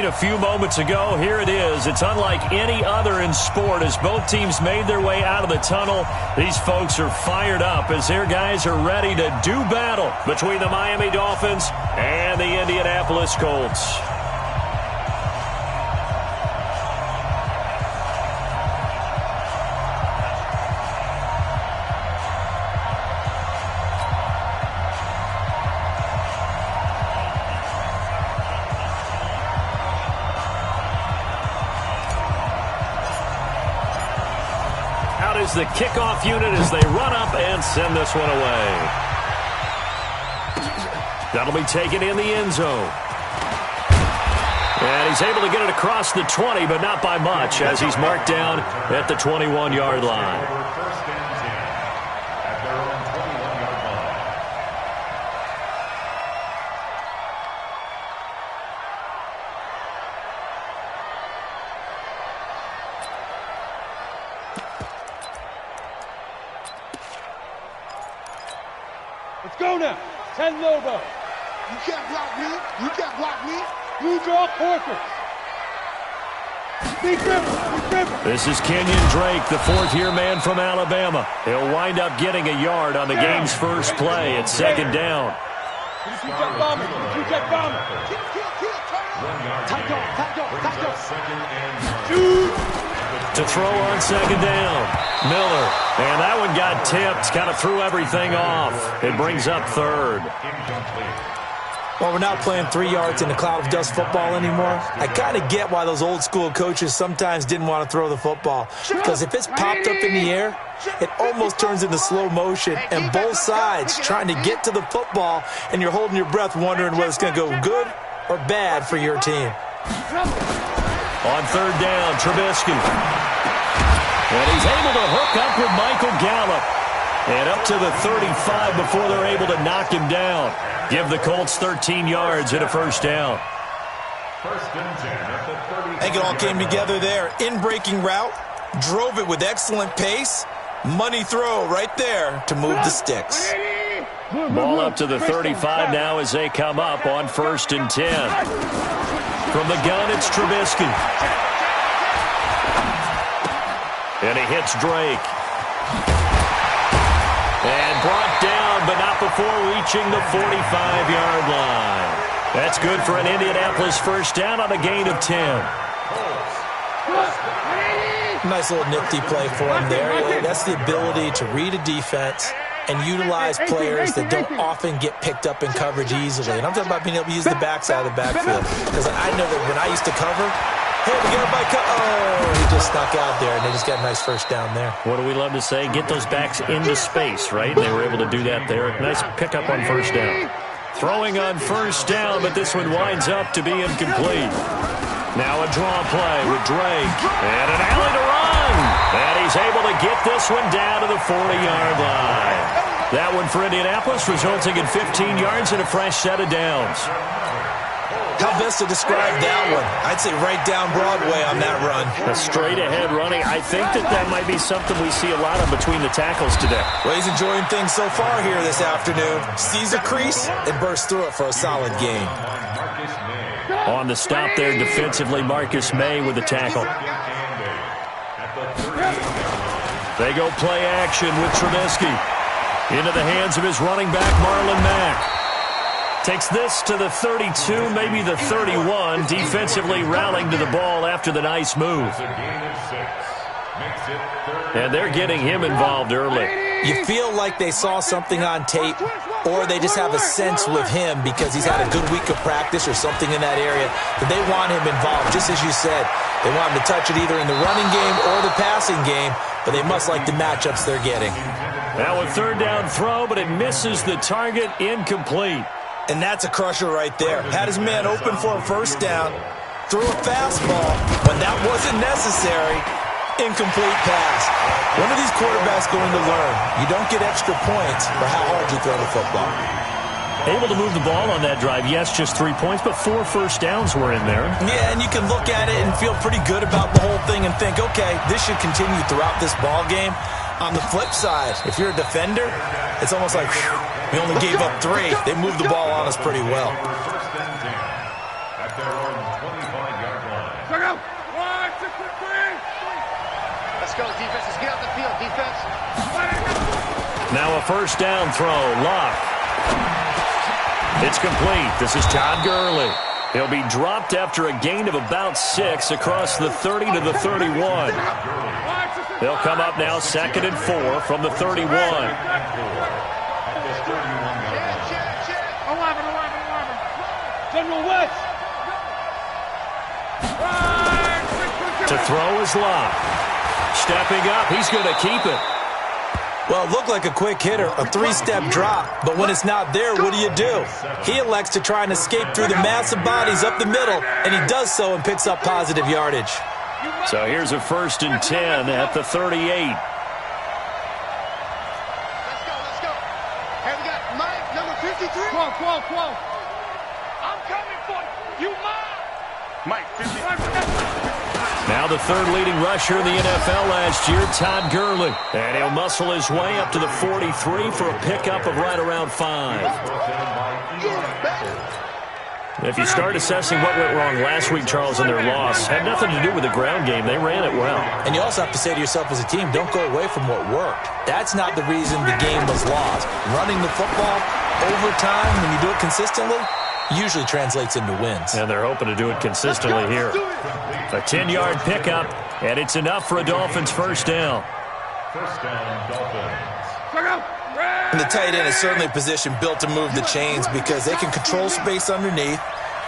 seen a few moments ago. Here it is. It's unlike any other in sport as both teams made their way out of the tunnel. These folks are fired up as their guys are ready to do battle between the Miami Dolphins and the Indianapolis Colts. Is the kickoff unit as they run up and send this one away. That'll be taken in the end zone. And he's able to get it across the 20, but not by much as he's marked down at the 21-yard line. Let's go now. 10 Lobo. You can't block me. You can't block me. You draw quarters. Big River. This is Kenyon Drake, the fourth-year man from Alabama. He'll wind up getting a yard on the game's first play at second down. Two-check bomber. Two-check bomber. To throw on second down. Miller. And that one got tipped. Kind of threw everything off. It brings up third. Well, we're not playing 3 yards in a cloud of dust football anymore. I kind of get why those old school coaches sometimes didn't want to throw the football. Because if it's popped up in the air, it almost turns into slow motion. And both sides trying to get to the football, and you're holding your breath wondering whether it's going to go good or bad for your team. On third down, Trubisky. And he's able to hook up with Michael Gallup. And up to the 35 before they're able to knock him down. Give the Colts 13 yards and a first down. I think it all came together there. In-breaking route, drove it with excellent pace. Money throw right there to move the sticks. Ball up to the 35 now as they come up on 1st and 10. From the gun, it's Trubisky. And he hits Drake. And brought down, but not before reaching the 45-yard line. That's good for an Indianapolis first down on a gain of 10. Nice little nifty play for him there. That's the ability to read a defense and utilize players that don't often get picked up in coverage easily. And I'm talking about being able to use the backside of the backfield. Because I know that when I used to cover, hey, we got by he just snuck out there, and they just got a nice first down there. What do we love to say? Get those backs into space, right? And they were able to do that there. Nice pickup on first down. Throwing on first down, but this one winds up to be incomplete. Now a draw play with Drake. And an alley to run. And he's able to get this one down to the 40-yard line. That one for Indianapolis, resulting in 15 yards and a fresh set of downs. How best to describe that one? I'd say right down Broadway on that run. A straight-ahead running. I think that might be something we see a lot of between the tackles today. Well, he's enjoying things so far here this afternoon. Sees a crease and bursts through it for a solid gain. On the stop there defensively, Marcus May with the tackle. They go play action with Trubisky. Into the hands of his running back, Marlon Mack. Takes this to the 32, maybe the 31, defensively rallying to the ball after the nice move. And they're getting him involved early. You feel like they saw something on tape, or they just have a sense with him because he's had a good week of practice or something in that area that they want him involved. Just as you said, they want him to touch it either in the running game or the passing game, but they must like the matchups they're getting. Now a third down throw, but it misses the target, incomplete. And that's a crusher right there. Had his man open for a first down, threw a fastball when that wasn't necessary. Incomplete pass. When are these quarterbacks going to learn? You don't get extra points for how hard you throw the football. Able to move the ball on that drive. Yes, just 3 points, but 4 first downs were in there. Yeah, and you can look at it and feel pretty good about the whole thing and think, okay, this should continue throughout this ball game. On the flip side, if you're a defender, it's almost like, whew, we only gave up 3. They moved the ball on us pretty well. Now a first down throw. Locke. It's complete. This is Todd Gurley. He'll be dropped after a gain of about 6 across the 30 to the 31. They'll come up now 2nd and 4 from the 31. General West. To throw is Locke. Stepping up, he's going to keep it. Well, it looked like a quick hitter, a 3-step drop, but when it's not there, what do? He elects to try and escape through the massive bodies up the middle, and he does so and picks up positive yardage. So here's a 1st and 10 at the 38. Let's go. Hey, we got Mike, number 53. 12. I'm coming for you. You mine. Mike, 53. Now the 3rd leading rusher in the NFL last year, Todd Gurley. And he'll muscle his way up to the 43 for a pickup of right around 5. If you start assessing what went wrong last week, Charles, in their loss, had nothing to do with the ground game. They ran it well. And you also have to say to yourself as a team, don't go away from what worked. That's not the reason the game was lost. Running the football over time, when you do it consistently, usually translates into wins. And they're hoping to do it consistently here. A 10-yard pickup, and it's enough for a Dolphins first down. And the tight end is certainly a position built to move the chains because they can control space underneath.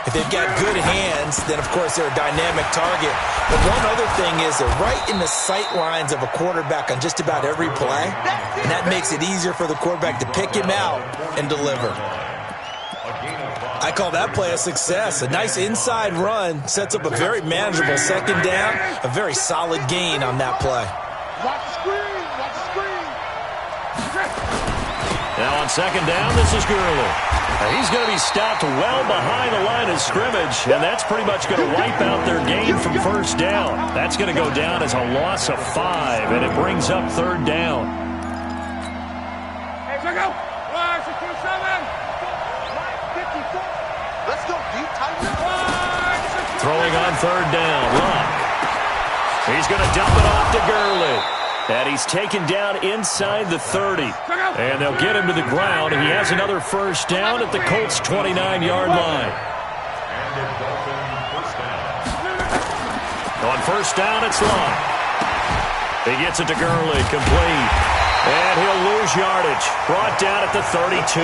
If they've got good hands, then, of course, they're a dynamic target. But one other thing is they're right in the sight lines of a quarterback on just about every play, and that makes it easier for the quarterback to pick him out and deliver. I call that play a success. A nice inside run sets up a very manageable 2nd down, a very solid gain on that play. Watch the screen. Now on 2nd down, this is Gurley. He's going to be stopped well behind the line of scrimmage, and that's pretty much going to wipe out their gain from first down. That's going to go down as a loss of 5, and it brings up 3rd down. Hey, check out. 627. Let's go deep, Tiger. Throwing on 3rd down, Locke. He's going to dump it off to Gurley. And he's taken down inside the 30. And they'll get him to the ground. He has another first down at the Colts' 29-yard line. On first down, it's Locke. He gets it to Gurley, complete. And he'll lose yardage. Brought down at the 32.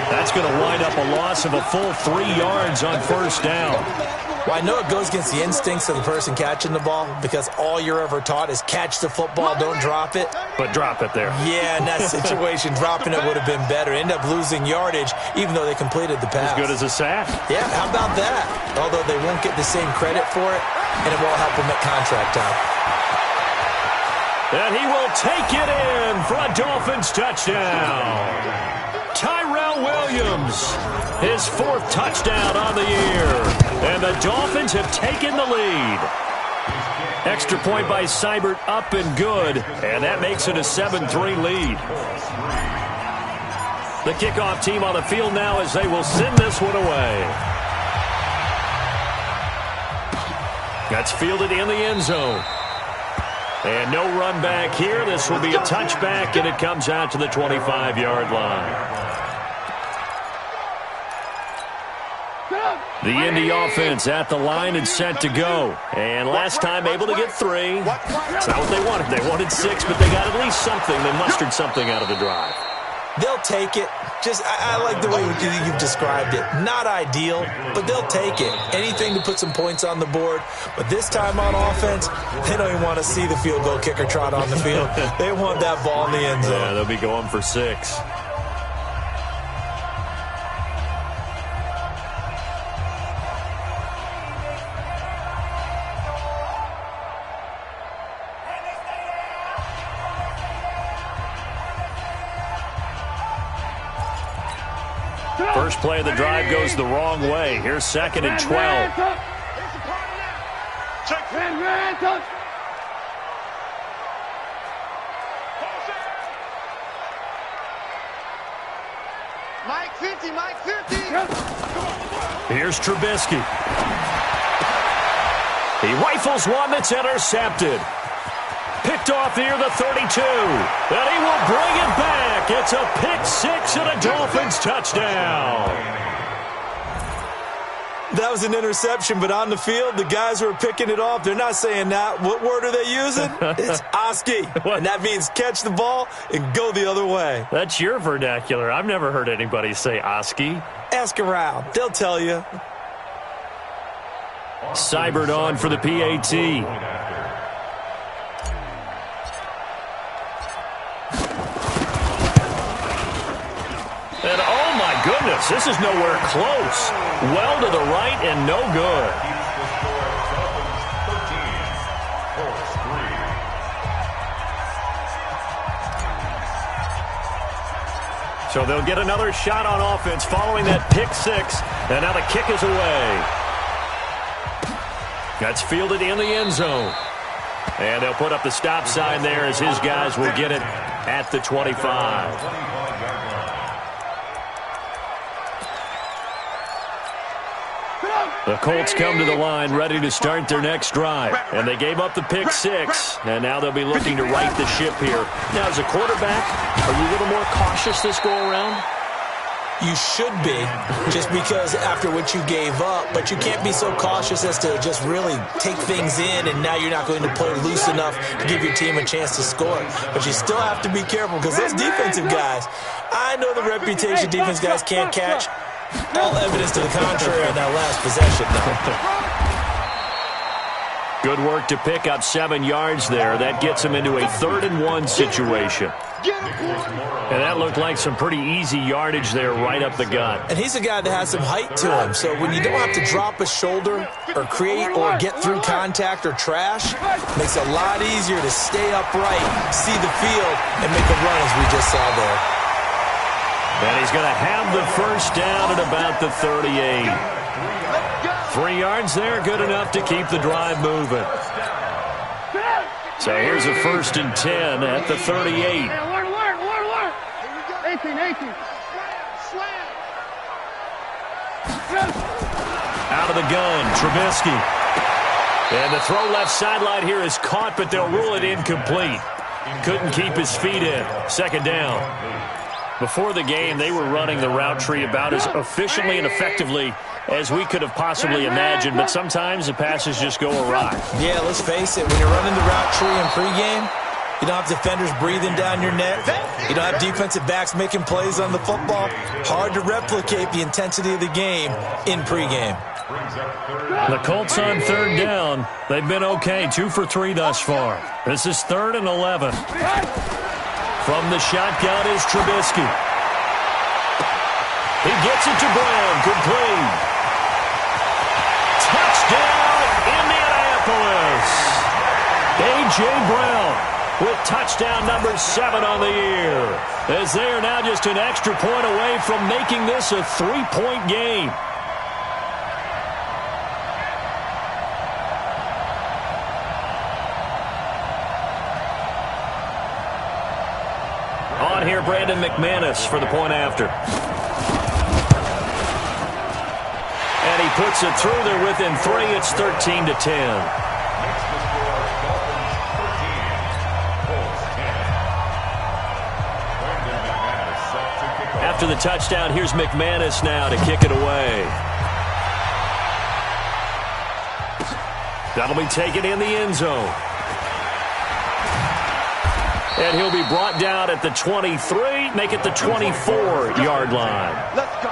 That's going to wind up a loss of a full 3 yards on first down. Well, I know it goes against the instincts of the person catching the ball because all you're ever taught is catch the football, don't drop it. But drop it there. Yeah, in that situation, dropping it would have been better. End up losing yardage, even though they completed the pass. As good as a sack. Yeah, how about that? Although they won't get the same credit for it, and it won't help them at contract time. And he will take it in for a Dolphins touchdown. Tyrell Williams, his 4th touchdown on the year. And the Dolphins have taken the lead. Extra point by Seibert, up and good. And that makes it a 7-3 lead. The kickoff team on the field now as they will send this one away. That's fielded in the end zone. And no run back here. This will be a touchback, and it comes out to the 25-yard line. The Indy offense at the line and set to go. And last time able to get 3. It's not what they wanted. They wanted 6, but they got at least something. They mustered something out of the drive. They'll take it. I like the way you've described it. Not ideal, but they'll take it. Anything to put some points on the board. But this time on offense, they don't even want to see the field goal kicker trot on the field. They want that ball in the end zone. Yeah, they'll be going for 6. First play of the drive goes the wrong way. Here's 2nd and 12. Mike 50, Mike 50. Here's Trubisky. He rifles one that's intercepted. picked off near the 32. And he will bring it back. It's a pick six and a Dolphins touchdown. That was an interception, but on the field, the guys who are picking it off, they're not saying that. What word are they using? It's oski, and that means catch the ball and go the other way. That's your vernacular. I've never heard anybody say oski. Ask around. They'll tell you. Seibert on for the PAT. And oh my goodness, this is nowhere close. Well to the right and no good. So they'll get another shot on offense following that pick six. And now the kick is away. That's fielded in the end zone. And they'll put up the stop sign there as his guys will get it at the 25. The Colts come to the line ready to start their next drive. And they gave up the pick six. And now they'll be looking to right the ship here. Now, as a quarterback, are you a little more cautious this go-around? You should be, just because after what you gave up. But you can't be so cautious as to just really take things in, and now you're not going to play loose enough to give your team a chance to score. But you still have to be careful because those defensive guys, I know the reputation defense guys can't catch. All evidence to the contrary in that last possession, though. Good work to pick up 7 yards there. That gets him into a 3rd and 1 situation. And that looked like some pretty easy yardage there right up the gut. And he's a guy that has some height to him, so when you don't have to drop a shoulder or create or get through contact or trash, it makes it a lot easier to stay upright, see the field, and make a run as we just saw there. And he's going to have the first down at about the 38. 3 yards there, good enough to keep the drive moving. So here's a 1st and 10 at the 38. 18. Out of the gun, Trubisky. And the throw left sideline here is caught, but they'll rule it incomplete. Couldn't keep his feet in. 2nd down. Before the game, they were running the route tree about as efficiently and effectively as we could have possibly imagined, but sometimes the passes just go awry. Yeah, let's face it, when you're running the route tree in pregame, you don't have defenders breathing down your neck. You don't have defensive backs making plays on the football. Hard to replicate the intensity of the game in pregame. The Colts on 3rd down. They've been okay, 2 for 3 thus far. This is 3rd and 11. From the shotgun is Trubisky. He gets it to Brown, complete. Touchdown, Indianapolis. A.J. Brown with touchdown number 7 on the year, as they are now just an extra point away from making this a 3-point game. On here, Brandon McManus for the point after. And he puts it through there within 3. It's 13-10. After the touchdown, here's McManus now to kick it away. That'll be taken in the end zone. And he'll be brought down at the 23, make it the 24-yard line. Let's go.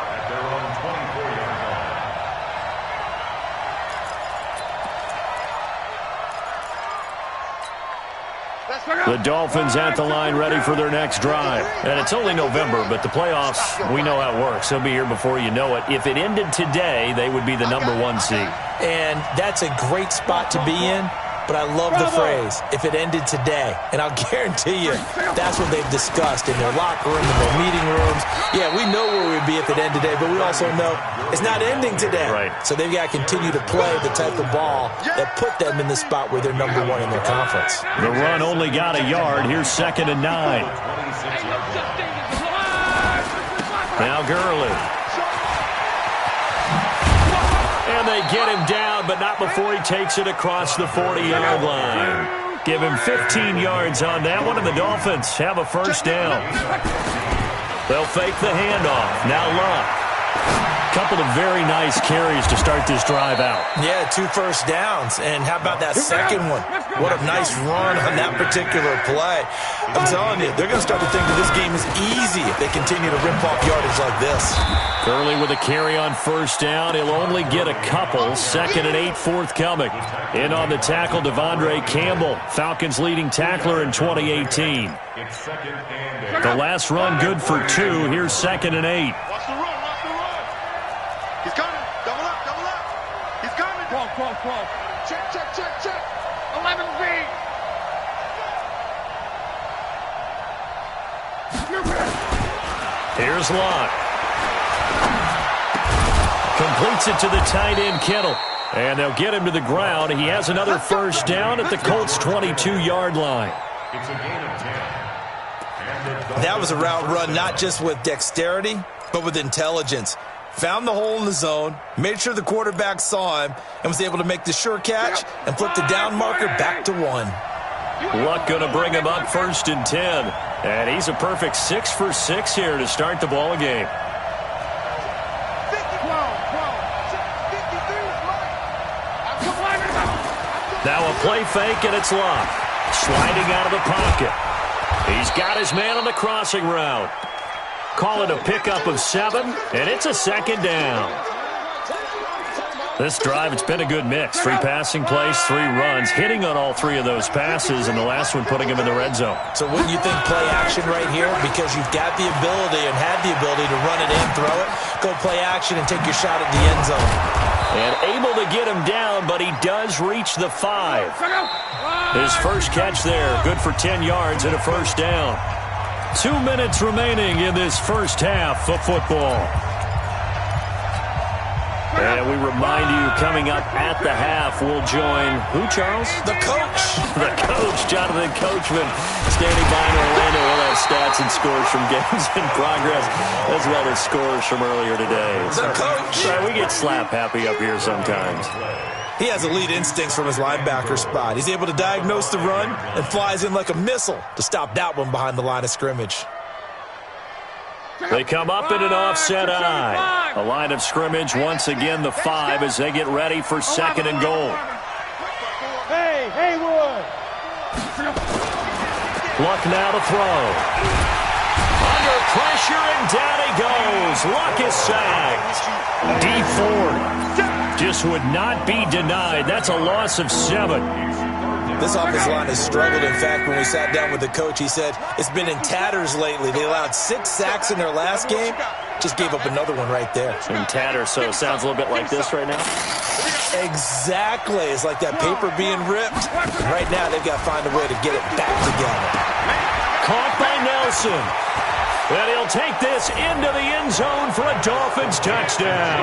The Dolphins at the line ready for their next drive. And it's only November, but the playoffs, we know how it works. They'll be here before you know it. If it ended today, they would be the number 1 seed. And that's a great spot to be in. But I love the phrase, if it ended today. And I'll guarantee you, that's what they've discussed in their locker room, in their meeting rooms. Yeah, we know where we'd be if it ended today, but we also know it's not ending today. Right. So they've got to continue to play the type of ball that put them in the spot where they're number 1 in their conference. The run only got a yard. Here's 2nd and 9. Now Gurley. And they get him down, but not before he takes it across the 40-yard line. Give him 15 yards on that one, and the Dolphins have a first down. They'll fake the handoff. Now Luck. Couple of very nice carries to start this drive out. Yeah, 2 first downs. And how about that second one? What a nice run on that particular play. I'm telling you, they're going to start to think that this game is easy if they continue to rip off yardage like this. Gurley with a carry on first down. He'll only get a couple. 2nd and 8 forthcoming. In on the tackle, Devondre Campbell, Falcons leading tackler in 2018. The last run good for 2. Here's 2nd and 8. Watch the run. He's coming. Double up. He's coming. 12. Check. 11 feet. Here's Locke. Completes it to the tight end, Kittle. And they'll get him to the ground. He has another first down at the Colts' 22-yard line. It's a gain of 10. That was a route run not just with dexterity, but with intelligence. Found the hole in the zone, made sure the quarterback saw him, and was able to make the sure catch and flip the down marker back to 1. Luck going to bring him up 1st and 10. And he's a perfect 6 for 6 here to start the ball game. Now a play fake, and it's Luck. Sliding out of the pocket. He's got his man on the crossing route. Call it a pickup of 7, and it's a 2nd down. This drive, it's been a good mix. 3 passing plays, 3 runs, hitting on all 3 of those passes, and the last one putting him in the red zone. So wouldn't you think play action right here? Because you've got the ability and had the ability to run it in, throw it, go play action, and take your shot at the end zone. And able to get him down, but he does reach the 5. His first catch there, good for 10 yards and a first down. 2 minutes remaining in this first half of football. And we remind you, coming up at the half, we'll join who, Charles? The coach. The coach, Jonathan Coachman, standing by in Orlando. We'll have stats and scores from games in progress, as well as scores from earlier today. The coach. Sorry, we get slap happy up here sometimes. He has elite instincts from his linebacker spot. He's able to diagnose the run and flies in like a missile to stop that one behind the line of scrimmage. They come up in an offset eye. A line of scrimmage, once again the 5 as they get ready for 2nd and goal. Hey, Haywood. Luck now to throw. Under pressure, and down he goes. Luck is sacked. D4 just would not be denied. That's a loss of 7. This offensive line has struggled. In fact, when we sat down with the coach, he said it's been in tatters lately. They allowed 6 sacks in their last game. Just gave up another one right there. In tatters, so it sounds a little bit like this right now. Exactly. It's like that paper being ripped. And right now, they've got to find a way to get it back together. Caught by Nelson. And he'll take this into the end zone for a Dolphins touchdown.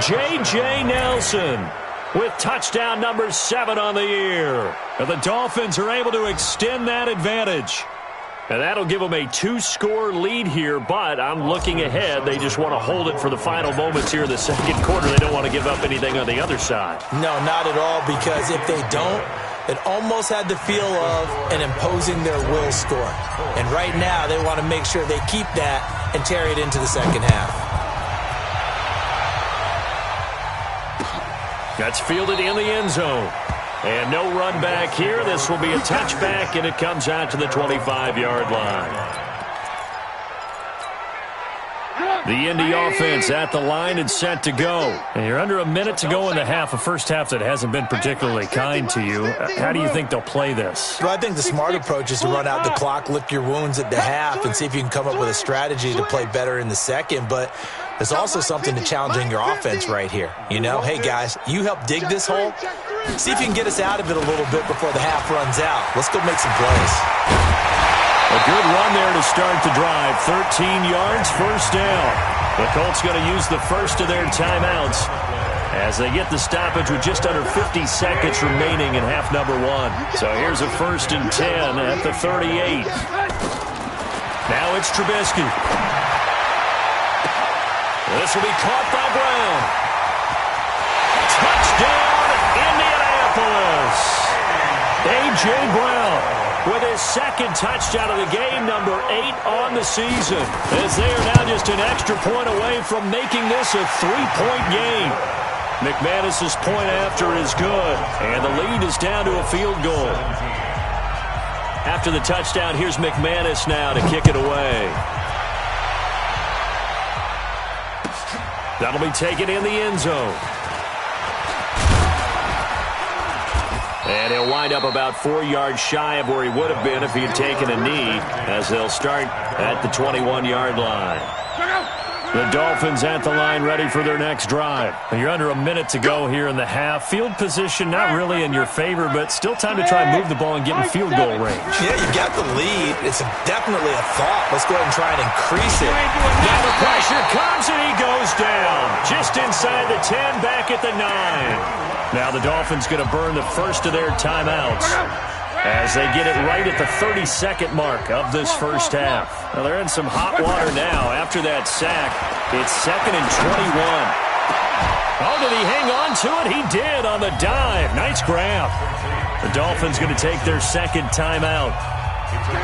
J.J. Nelson with touchdown number 7 on the year. And the Dolphins are able to extend that advantage. And that'll give them a 2-score lead here, but I'm looking ahead. They just want to hold it for the final moments here in the second quarter. They don't want to give up anything on the other side. No, not at all, because if they don't, it almost had the feel of an imposing their will score. And right now, they want to make sure they keep that and carry it into the second half. That's fielded in the end zone. And no run back here. This will be a touchback, and it comes out to the 25-yard line. The Indy offense at the line and set to go. And you're under a minute to go in the half, a first half that hasn't been particularly kind to you. How do you think they'll play this? Well, I think the smart approach is to run out the clock, lick your wounds at the half, and see if you can come up with a strategy to play better in the second. But there's also something to challenging your offense right here. You know, hey, guys, you help dig this hole. See if you can get us out of it a little bit before the half runs out. Let's go make some plays. A good run there to start the drive. 13 yards, first down. The Colts going to use the first of their timeouts as they get the stoppage with just under 50 seconds remaining in half number 1. So here's a 1st and 10 at the 38. Now it's Trubisky. This will be caught by Brown. Touchdown, Indianapolis. 8 his second touchdown of the game, number 8 on the season, as they are now just an extra point away from making this a 3-point game. McManus's point after is good, and the lead is down to a field goal. After the touchdown, here's McManus now to kick it away. That'll be taken in the end zone. And he'll wind up about 4 yards shy of where he would have been if he had taken a knee, as they'll start at the 21-yard line. The Dolphins at the line, ready for their next drive. You're under a minute to go here in the half. Field position not really in your favor, but still time to try and move the ball and get in field goal range. Yeah, you got the lead. It's definitely a thought. Let's go ahead and try and increase it. Now the pressure comes, and he goes down. Just inside the 10, back at the 9. Now the Dolphins going to burn the first of their timeouts as they get it right at the 32nd mark of this first half. Now they're in some hot water now. After that sack, it's 2nd and 21. Oh, did he hang on to it? He did on the dive. Nice grab. The Dolphins going to take their second timeout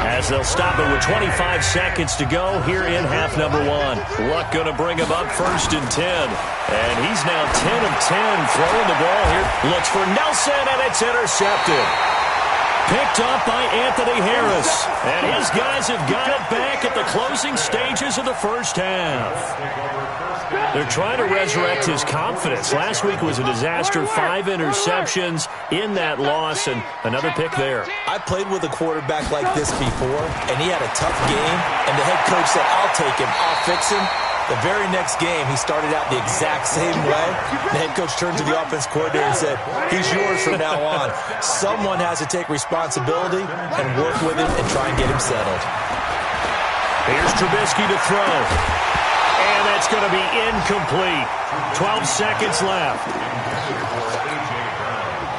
as they'll stop it with 25 seconds to go here in half number 1. Luck going to bring him up 1st and 10. And he's now 10 of 10 throwing the ball here. Looks for Nelson, and it's intercepted. Picked up by Anthony Harris. And his guys have got it back at the closing stages of the first half. They're trying to resurrect his confidence. Last week was a disaster. 5 interceptions in that loss, and another pick there. I played with a quarterback like this before, and he had a tough game, and the head coach said, I'll take him, I'll fix him. The very next game, he started out the exact same way. The head coach turned to the offense coordinator and said, he's yours from now on. Someone has to take responsibility and work with him and try and get him settled. Here's Trubisky to throw. And that's going to be incomplete. 12 seconds left.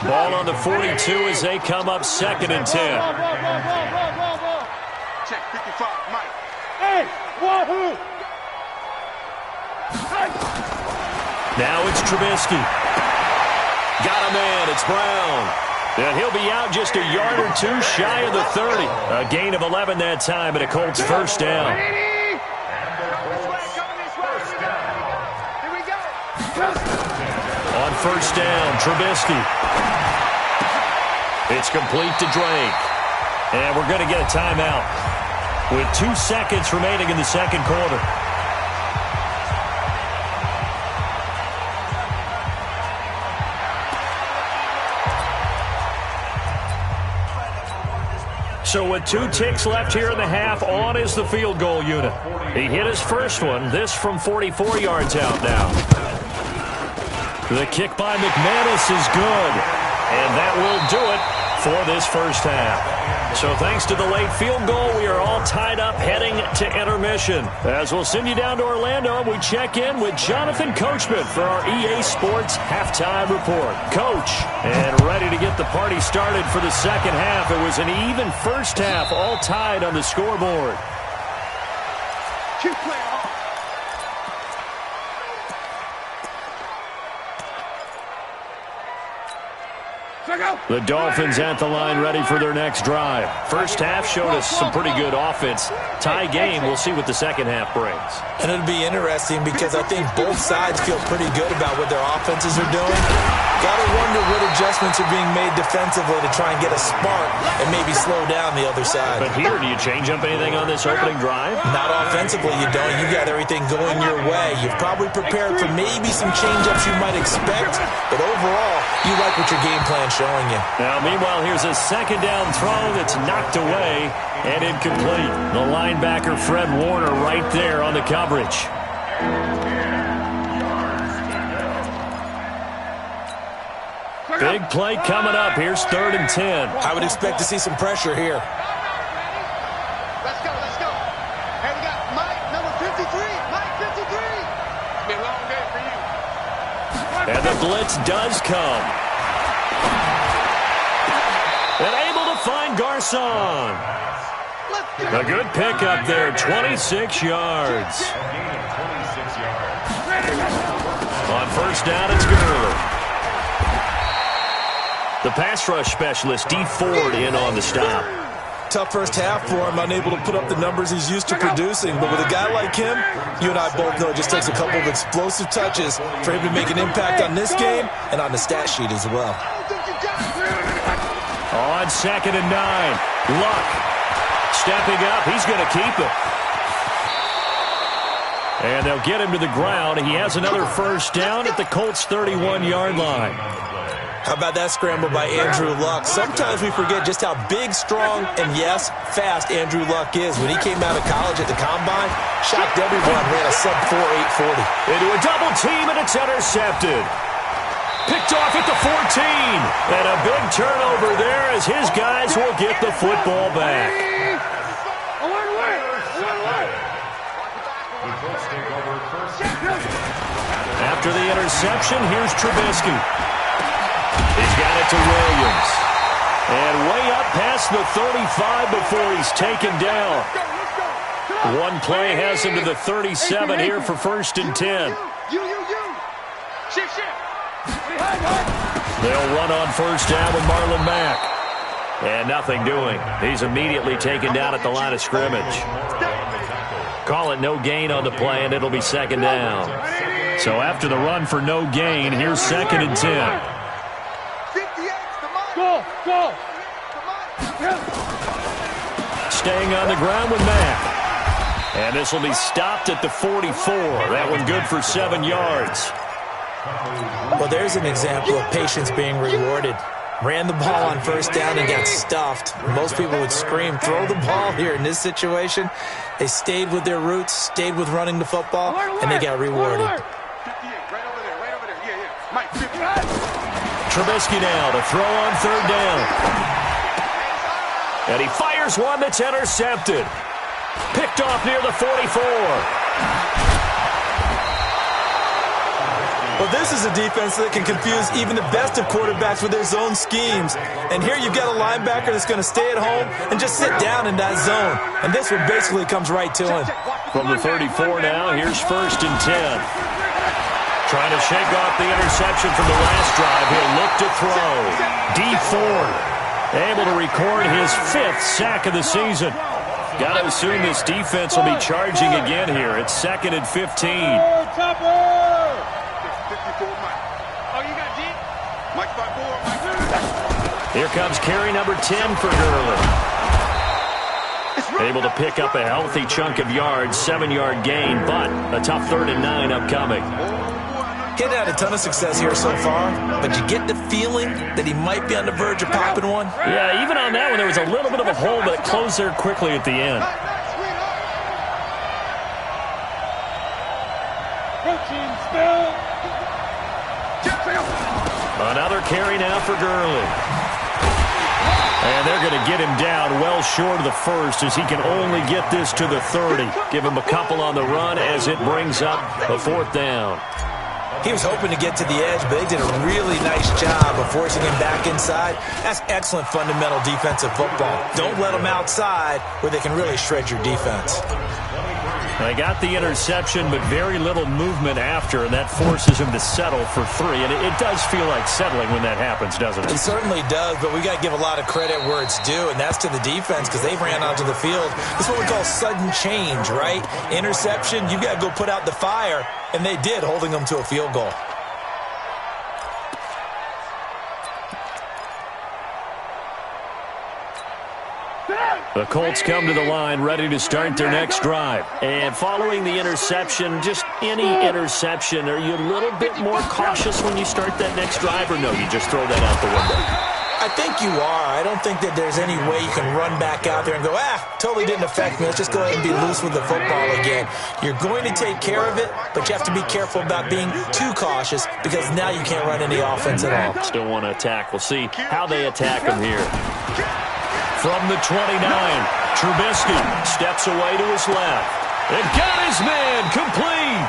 Ball on the 42 as they come up 2nd and 10. Check 55, Mike. Hey, wahoo! Now it's Trubisky. Got a man. It's Brown. And he'll be out just a yard or 2 shy of the 30. A gain of 11 that time, and a Colts first down. On first down, Trubisky. It's complete to Drake. And we're going to get a timeout with 2 seconds remaining in the second quarter. So with 2 ticks left here in the half, on is the field goal unit. He hit his first one, this from 44 yards out now. The kick by McManus is good, and that will do it for this first half. So thanks to the late field goal, we are all tied up heading to intermission. As we'll send you down to Orlando, we check in with Jonathan Coachman for our EA Sports Halftime Report. Coach, and ready to get the party started for the second half. It was an even first half, all tied on the scoreboard. Keep playing hard. The Dolphins at the line ready for their next drive. First half showed us some pretty good offense. Tie game, we'll see what the second half brings. And it'll be interesting because I think both sides feel pretty good about what their offenses are doing. Got to wonder what adjustments are being made defensively to try and get a spark and maybe slow down the other side. But here, do you change up anything on this opening drive? Not offensively, you don't. You got everything going your way. You've probably prepared for maybe some change-ups you might expect, but overall, you like what your game plan's showing you. Now, meanwhile, here's a second down throw that's knocked away and incomplete. The linebacker, Fred Warner, right there on the coverage. Big play coming up. Here's 3rd and 10. I would expect to see some pressure here. Let's go, let's go. Hey, we got Mike, number 53. Mike, 53. It's been a long day for you. And the blitz does come. And able to find Garcon. A good pickup there, 26 yards. On first down, it's Gurley. The pass rush specialist, D. Ford, in on the stop. tough first half for him, unable to put up the numbers he's used to producing. But with a guy like him, you and I both know it just takes a couple of explosive touches for him to make an impact on this game and on the stat sheet as well. On 2nd and 9, Luck stepping up. He's going to keep it. And they'll get him to the ground. He has another first down at the Colts' 31-yard line. How about that scramble by Andrew Luck? Sometimes we forget just how big, strong, and yes, fast Andrew Luck is. When he came out of college at the Combine, shocked everyone, ran a sub-4 840. Into a double team, and it's intercepted. Picked off at the 14. And a big turnover there as his guys will get the football back. After the interception, here's Trubisky. He's got it to Williams. And way up past the 35 before he's taken down. One play has him to the 37 here for 1st and 10. They'll run on 1st down with Marlon Mack. And nothing doing. He's immediately taken down at the line of scrimmage. Call it no gain on the play, and it'll be 2nd down. So after the run for no gain, here's 2nd and 10. Go! Staying on the ground with Mack. And this will be stopped at the 44. That one good for 7 yards. Well, there's an example of patience being rewarded. Ran the ball on 1st down and got stuffed. Most people would scream, throw the ball here. In this situation, they stayed with their roots, stayed with running the football, and they got rewarded. Trubisky now to throw on 3rd down. And he fires one that's intercepted. Picked off near the 44. Well, this is a defense that can confuse even the best of quarterbacks with their zone schemes. And here you've got a linebacker that's going to stay at home and just sit down in that zone. And this one basically comes right to him. From the 34 now, here's 1st and 10. Trying to shake off the interception from the last drive. He'll look to throw. Dee Ford able to record his 5th sack of the season. Got to assume this defense will be charging again here. It's 2nd and 15. Here comes carry number 10 for Gurley. Able to pick up a healthy chunk of yards, 7-yard gain, but a tough 3rd and 9 upcoming. He's had a ton of success here so far, but you get the feeling that he might be on the verge of popping one. Yeah, even on that one, there was a little bit of a hole, but it closed there quickly at the end. Another carry now for Gurley. And they're going to get him down well short of the 1st as he can only get this to the 30. Give him a couple on the run as it brings up a 4th down. He was hoping to get to the edge, but they did a really nice job of forcing him back inside. That's excellent fundamental defensive football. Don't let them outside where they can really shred your defense. They got the interception, but very little movement after, and that forces him to settle for 3. And it does feel like settling when that happens, doesn't it? It certainly does, but we got to give a lot of credit where it's due, and that's to the defense because they ran onto the field. This is what we call sudden change, right? Interception, you got to go put out the fire, and they did, holding them to a field goal. The Colts come to the line ready to start their next drive. And following the interception, just any interception, are you a little bit more cautious when you start that next drive, or no, you just throw that out the window? I think you are. I don't think that there's any way you can run back out there and go, totally didn't affect me. Let's just go ahead and be loose with the football again. You're going to take care of it, but you have to be careful about being too cautious because now you can't run any offense at all. Still want to attack. We'll see how they attack him here. From the 29, Trubisky steps away to his left. And got his man complete.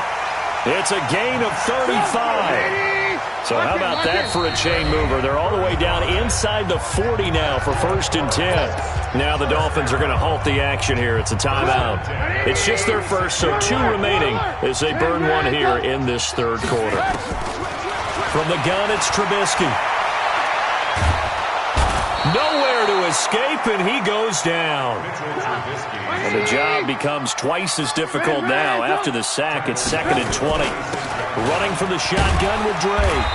It's a gain of 35. So how about that for a chain mover? They're all the way down inside the 40 now for 1st and 10. Now the Dolphins are going to halt the action here. It's a timeout. It's just their first, so 2 remaining as they burn one here in this 3rd quarter. From the gun, it's Trubisky. Nowhere to escape, and he goes down. And the job becomes twice as difficult now. After the sack, it's 2nd and 20. Running from the shotgun with Drake.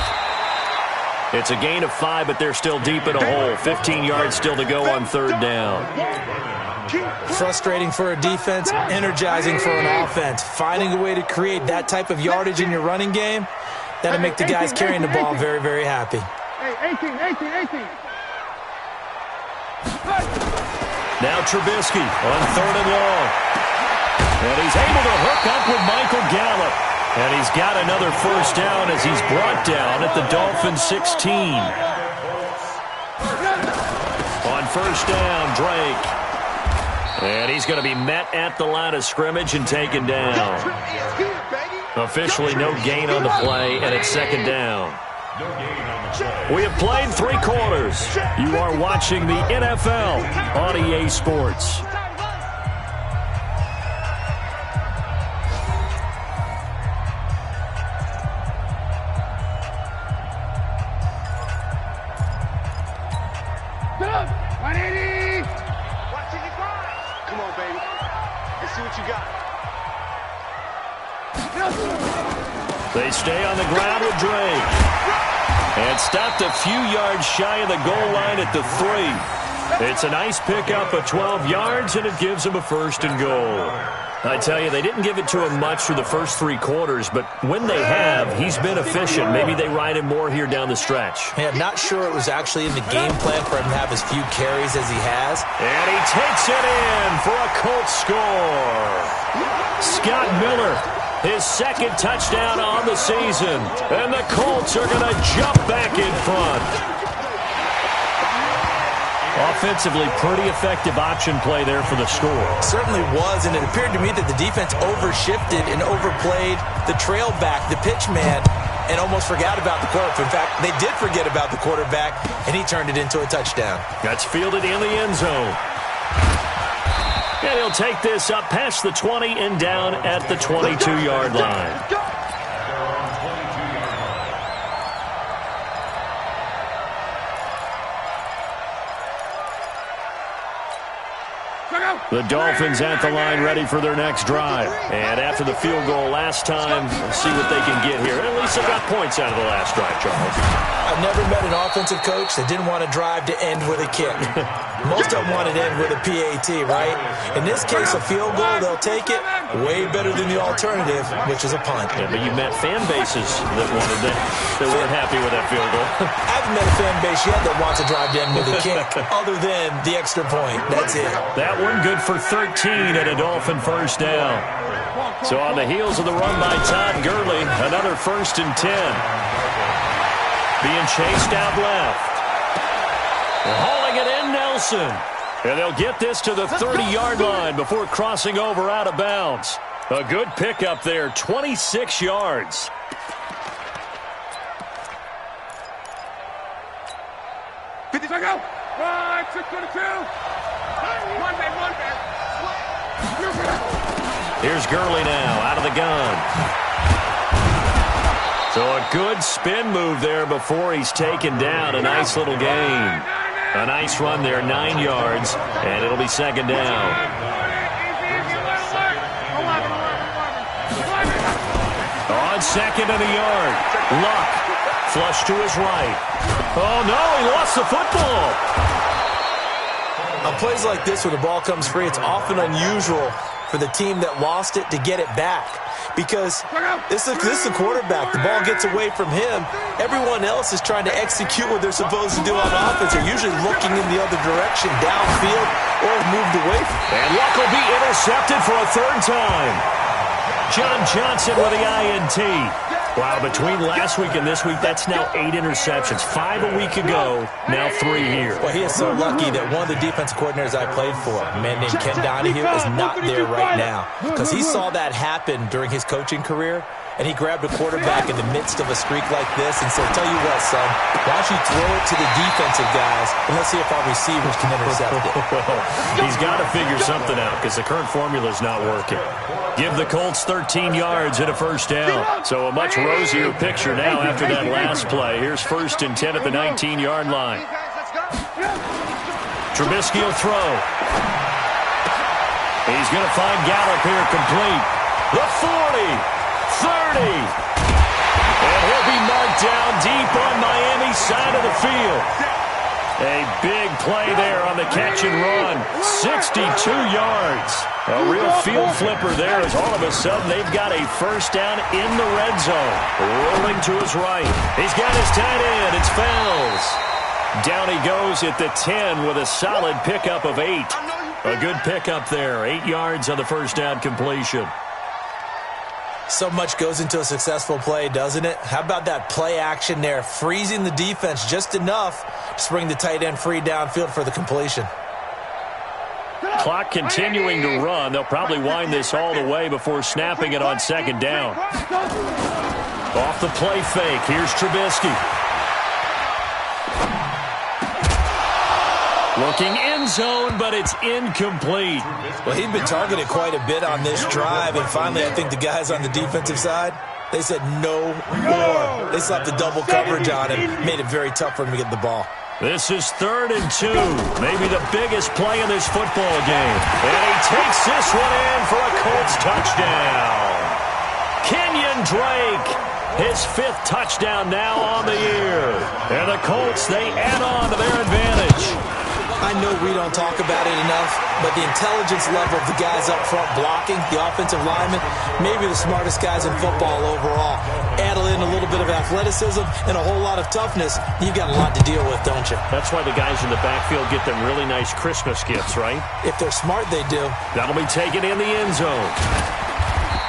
It's a gain of 5, but they're still deep in a hole. 15 yards still to go on 3rd down. Frustrating for a defense, energizing for an offense. Finding a way to create that type of yardage in your running game, that'll make the guys carrying the ball very, very happy. Hey, 18. Now Trubisky on 3rd and long. And he's able to hook up with Michael Gallup. And he's got another 1st down as he's brought down at the Dolphins' 16. On 1st down, Drake. And he's going to be met at the line of scrimmage and taken down. Officially no gain on the play, and it's 2nd down. We have played 3 quarters. You are watching the NFL on EA Sports. Come on, baby. Let's see what you got. They stay on the ground with Drake. And stopped a few yards shy of the goal line at the 3. It's a nice pickup of 12 yards, and it gives them a 1st and goal. I tell you, they didn't give it to him much through the first 3 quarters, but when they have, he's been efficient. Maybe they ride him more here down the stretch. Yeah, I'm not sure it was actually in the game plan for him to have as few carries as he has. And he takes it in for a Colts score. Scott Miller, his 2nd touchdown on the season. And the Colts are going to jump back in front. Offensively, pretty effective option play there for the score. Certainly was, and it appeared to me that the defense overshifted and overplayed the trail back, the pitch man, and almost forgot about the quarterback. In fact, they did forget about the quarterback, and he turned it into a touchdown. That's fielded in the end zone. And he'll take this up past the 20 and down at the 22-yard line. The Dolphins at the line ready for their next drive. And after the field goal last time, we'll see what they can get here. At least they got points out of the last drive, Charles. I've never met an offensive coach that didn't want to drive to end with a kick. Most of them want to end with a PAT, right? In this case, a field goal, they'll take it. Way better than the alternative, which is a punt. Yeah, but you met fan bases that wanted that weren't happy with that field goal. I haven't met a fan base yet that wants to drive to end with a kick, other than the extra point. That's it. That one good for 13 and a Dolphin 1st down. So on the heels of the run by Todd Gurley, another 1st and 10. Being chased out left. Hauling it in, Nelson. And they'll get this to the 30-yard line before crossing over out of bounds. A good pickup there, 26 yards. Go! 622! One man. Here's Gurley now, out of the gun. So a good spin move there before he's taken down. A nice little gain. A nice run there, 9 yards, and it'll be 2nd down. On 2nd and a yard. Luck. Flush to his right. Oh, no, he lost the football. On plays like this where the ball comes free, it's often unusual for the team that lost it to get it back. Because this is the quarterback. The ball gets away from him. Everyone else is trying to execute what they're supposed to do on offense. They're usually looking in the other direction, downfield, or moved away. And Luck will be intercepted for a 3rd time. John Johnson with the INT. Wow, between last week and this week, that's now 8 interceptions. 5 a week ago, now 3 here. Well, he is so lucky that one of the defense coordinators I played for, a man named Ken Donahue, is not there right now. Because he saw that happen during his coaching career, and he grabbed a quarterback in the midst of a streak like this and said, tell you what, son, why don't you throw it to the defensive guys, and let's see if our receivers can intercept it. He's got to figure something out because the current formula is not working. Give the Colts 13 yards and a 1st down. So a much rosier picture now after that last play. Here's 1st and 10 at the 19-yard line. Trubisky will throw. He's going to find Gallup here complete. The 40, 30. And he'll be marked down deep on Miami's side of the field. A big play there on the catch and run. 62 yards. A real field flipper there as all of a sudden they've got a first down in the red zone. Rolling to his right. He's got his tight end. It's Fells. Down he goes at the 10 with a solid pickup of 8. A good pickup there. 8 yards on the first down completion. So much goes into a successful play, doesn't it? How about that play action there, freezing the defense just enough to bring the tight end free downfield for the completion. Clock continuing to run. They'll probably wind this all the way before snapping it on second down. Off the play fake. Here's Trubisky. Looking end zone, but it's incomplete. Well, he'd been targeted quite a bit on this drive, and finally I think the guys on the defensive side, they said no more. They slapped the double coverage on him, made it very tough for him to get the ball. This is 3rd and 2, maybe the biggest play in this football game. And he takes this one in for a Colts touchdown. Kenyon Drake, his 5th touchdown now on the year. And the Colts, they add on to their advantage. I know we don't talk about it enough, but the intelligence level of the guys up front blocking, the offensive linemen, maybe the smartest guys in football overall. Add in a little bit of athleticism and a whole lot of toughness, you've got a lot to deal with, don't you? That's why the guys in the backfield get them really nice Christmas gifts, right? If they're smart, they do. That'll be taken in the end zone.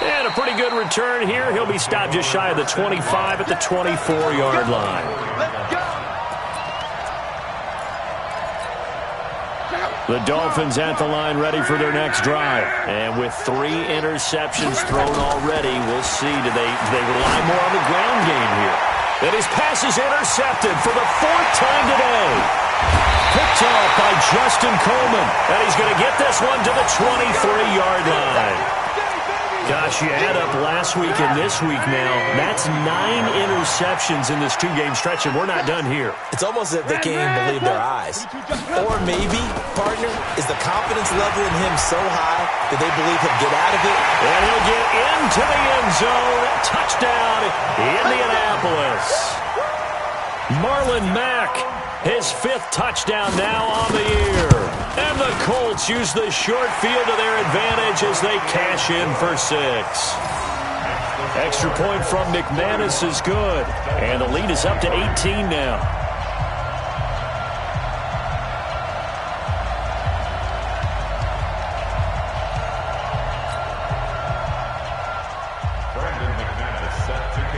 And a pretty good return here. He'll be stopped just shy of the 25 at the 24-yard line. Let's go. The Dolphins at the line ready for their next drive. And with 3 interceptions thrown already, we'll see. Do they rely more on the ground game here? And his pass is intercepted for the 4th time today. Picked off by Justin Coleman. And he's going to get this one to the 23-yard line. Gosh, you add up last week and this week now. That's 9 interceptions in this 2-game stretch, and we're not done here. It's almost as if they can't even believe their eyes. Or maybe, partner, is the confidence level in him so high that they believe he'll get out of it? And he'll get into the end zone. Touchdown, Indianapolis. Marlon Mack, his 5th touchdown now on the year. And the Colts use the short field to their advantage as they cash in for 6. Extra point from McManus is good. And the lead is up to 18 now.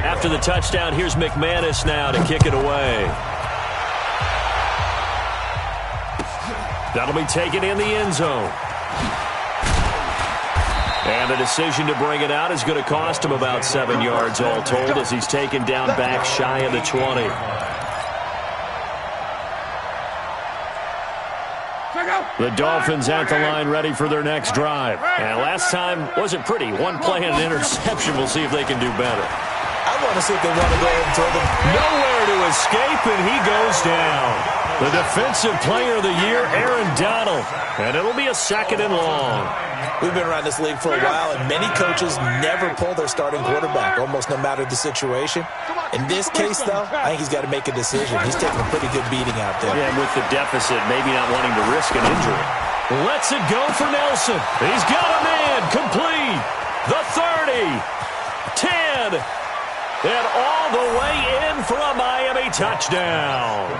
After the touchdown, here's McManus now to kick it away. That'll be taken in the end zone. And the decision to bring it out is going to cost him about 7 yards all told as he's taken down back shy of the 20. The Dolphins at the line ready for their next drive. And last time wasn't pretty. 1 play and an interception. We'll see if they can do better. I want to see if they want to go ahead and throw them. Nowhere to escape, and he goes down. The defensive player of the year, Aaron Donald. And it'll be a 2nd and long. We've been around this league for a while, and many coaches never pull their starting quarterback, almost no matter the situation. In this case, though, I think he's got to make a decision. He's taking a pretty good beating out there. Yeah, and with the deficit, maybe not wanting to risk an injury. Lets it go for Nelson. He's got a man complete. The 30, 10, and all the way in for a Miami touchdown.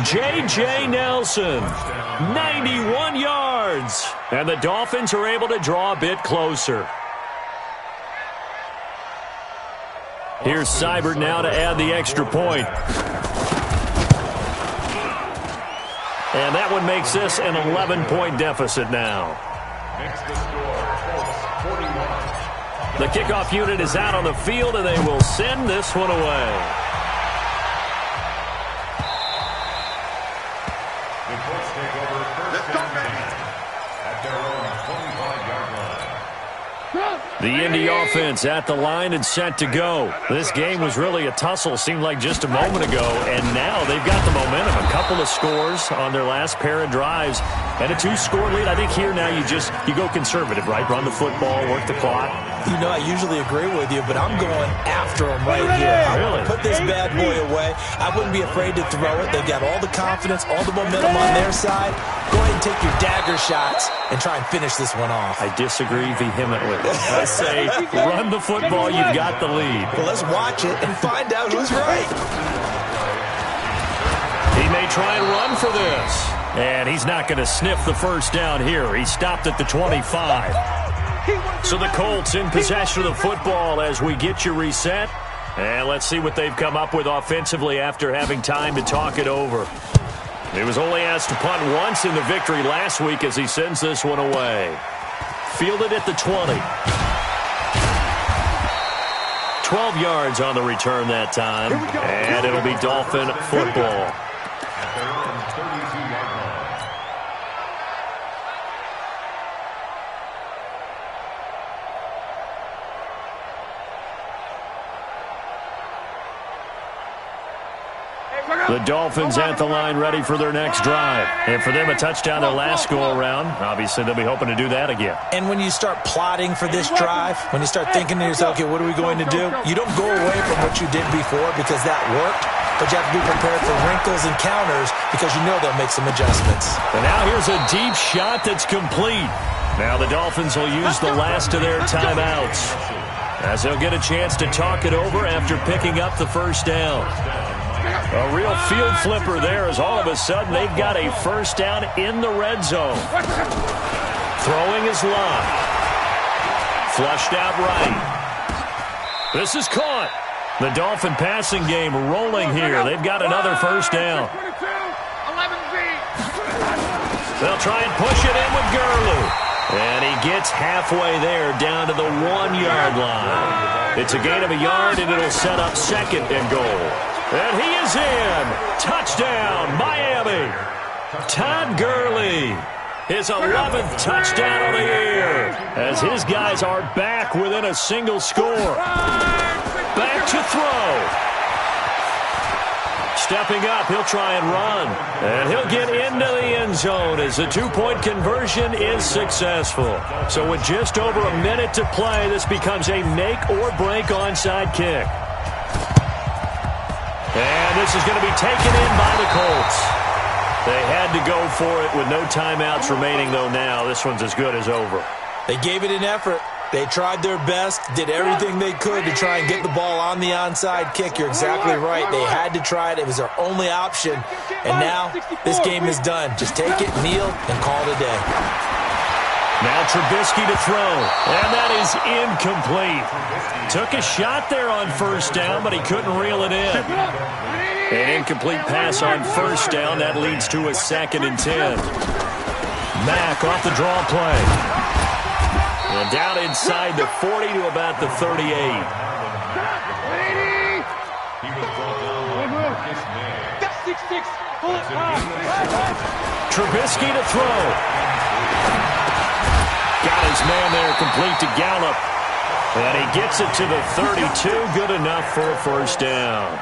J.J. Nelson, 91 yards. And the Dolphins are able to draw a bit closer. Here's Seibert now to add the extra point. And that one makes this an 11-point deficit now. The kickoff unit is out on the field, and they will send this one away. The Indy offense at the line and set to go. This game was really a tussle, seemed like just a moment ago, and now they've got the momentum. A couple couple of scores on their last pair of drives and a 2-score lead. I think here now you go conservative, right? Run the football, work the clock. You know, I usually agree with you, but I'm going after them right here. I want to put this bad boy away. I wouldn't be afraid to throw it. They've got all the confidence, all the momentum on their side. Go ahead and take your dagger shots and try and finish this one off. I disagree vehemently. I say run the football. You've got the lead. Well, let's watch it and find out who's right. He may try and run for this. And he's not going to sniff the first down here. He stopped at the 25. So the Colts in possession of the football as we get you reset. And let's see what they've come up with offensively after having time to talk it over. He was only asked to punt once in the victory last week as he sends this one away. Fielded at the 20. 12 yards on the return that time. And it'll be Dolphin football. The Dolphins at the line ready for their next drive. And for them, a touchdown their last go-around. Obviously, they'll be hoping to do that again. And when you start plotting for this drive, when you start thinking to yourself, okay, what are we going to do? You don't go away from what you did before because that worked, but you have to be prepared for wrinkles and counters because you know they'll make some adjustments. And now here's a deep shot that's complete. Now the Dolphins will use the last of their timeouts as they'll get a chance to talk it over after picking up the first down. A real field flipper there as all of a sudden they've got a first down in the red zone. Throwing his line. Flushed out right. This is caught. The Dolphin passing game rolling here. They've got another first down. They'll try and push it in with Gurley. And he gets halfway there down to the 1-yard line. It's a gain of a yard and it'll set up second and goal. And he is in. Touchdown, Miami. Todd Gurley, his 11th touchdown of the year, as his guys are back within a single score. Back to throw. Stepping up, he'll try and run. And he'll get into the end zone as the 2-point conversion is successful. So with just over a minute to play, this becomes a make-or-break onside kick. And this is going to be taken in by the Colts. They had to go for it with no timeouts remaining, though now. This one's as good as over. They gave it an effort. They tried their best, did everything they could to try and get the ball on the onside kick. You're exactly right. They had to try it. It was their only option. And now this game is done. Just take it, kneel, and call it a day. Now Trubisky to throw, and that is incomplete. Took a shot there on first down, but he couldn't reel it in. An incomplete pass on first down. That leads to a 2nd and 10. Mack off the draw play. And down inside the 40 to about the 38. Trubisky to throw. Got his man there complete to Gallup. And he gets it to the 32. Good enough for a first down.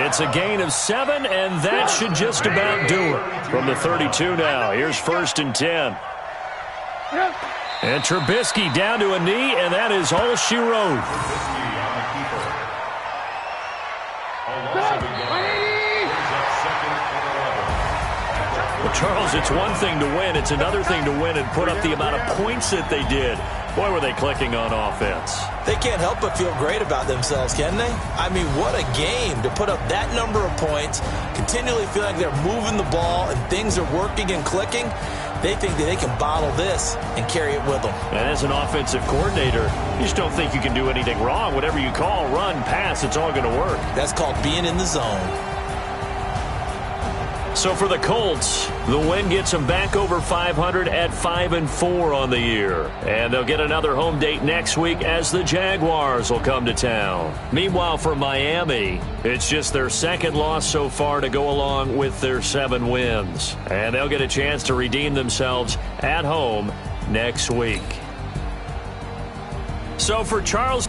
It's a gain of 7, and that should just about do it. From the 32 now, here's 1st and 10. And Trubisky down to a knee, and that is all she wrote. Well, Charles, it's one thing to win. It's another thing to win and put up the amount of points that they did. Boy, were they clicking on offense. They can't help but feel great about themselves, can they? I mean, what a game to put up that number of points, continually feel like they're moving the ball and things are working and clicking. They think that they can bottle this and carry it with them. And as an offensive coordinator, you just don't think you can do anything wrong. Whatever you call, run, pass, it's all going to work. That's called being in the zone. So for the Colts, the win gets them back over 500 at 5-4 on the year. And they'll get another home date next week as the Jaguars will come to town. Meanwhile, for Miami, it's just their 2nd loss so far to go along with their 7 wins. And they'll get a chance to redeem themselves at home next week. So for Charles...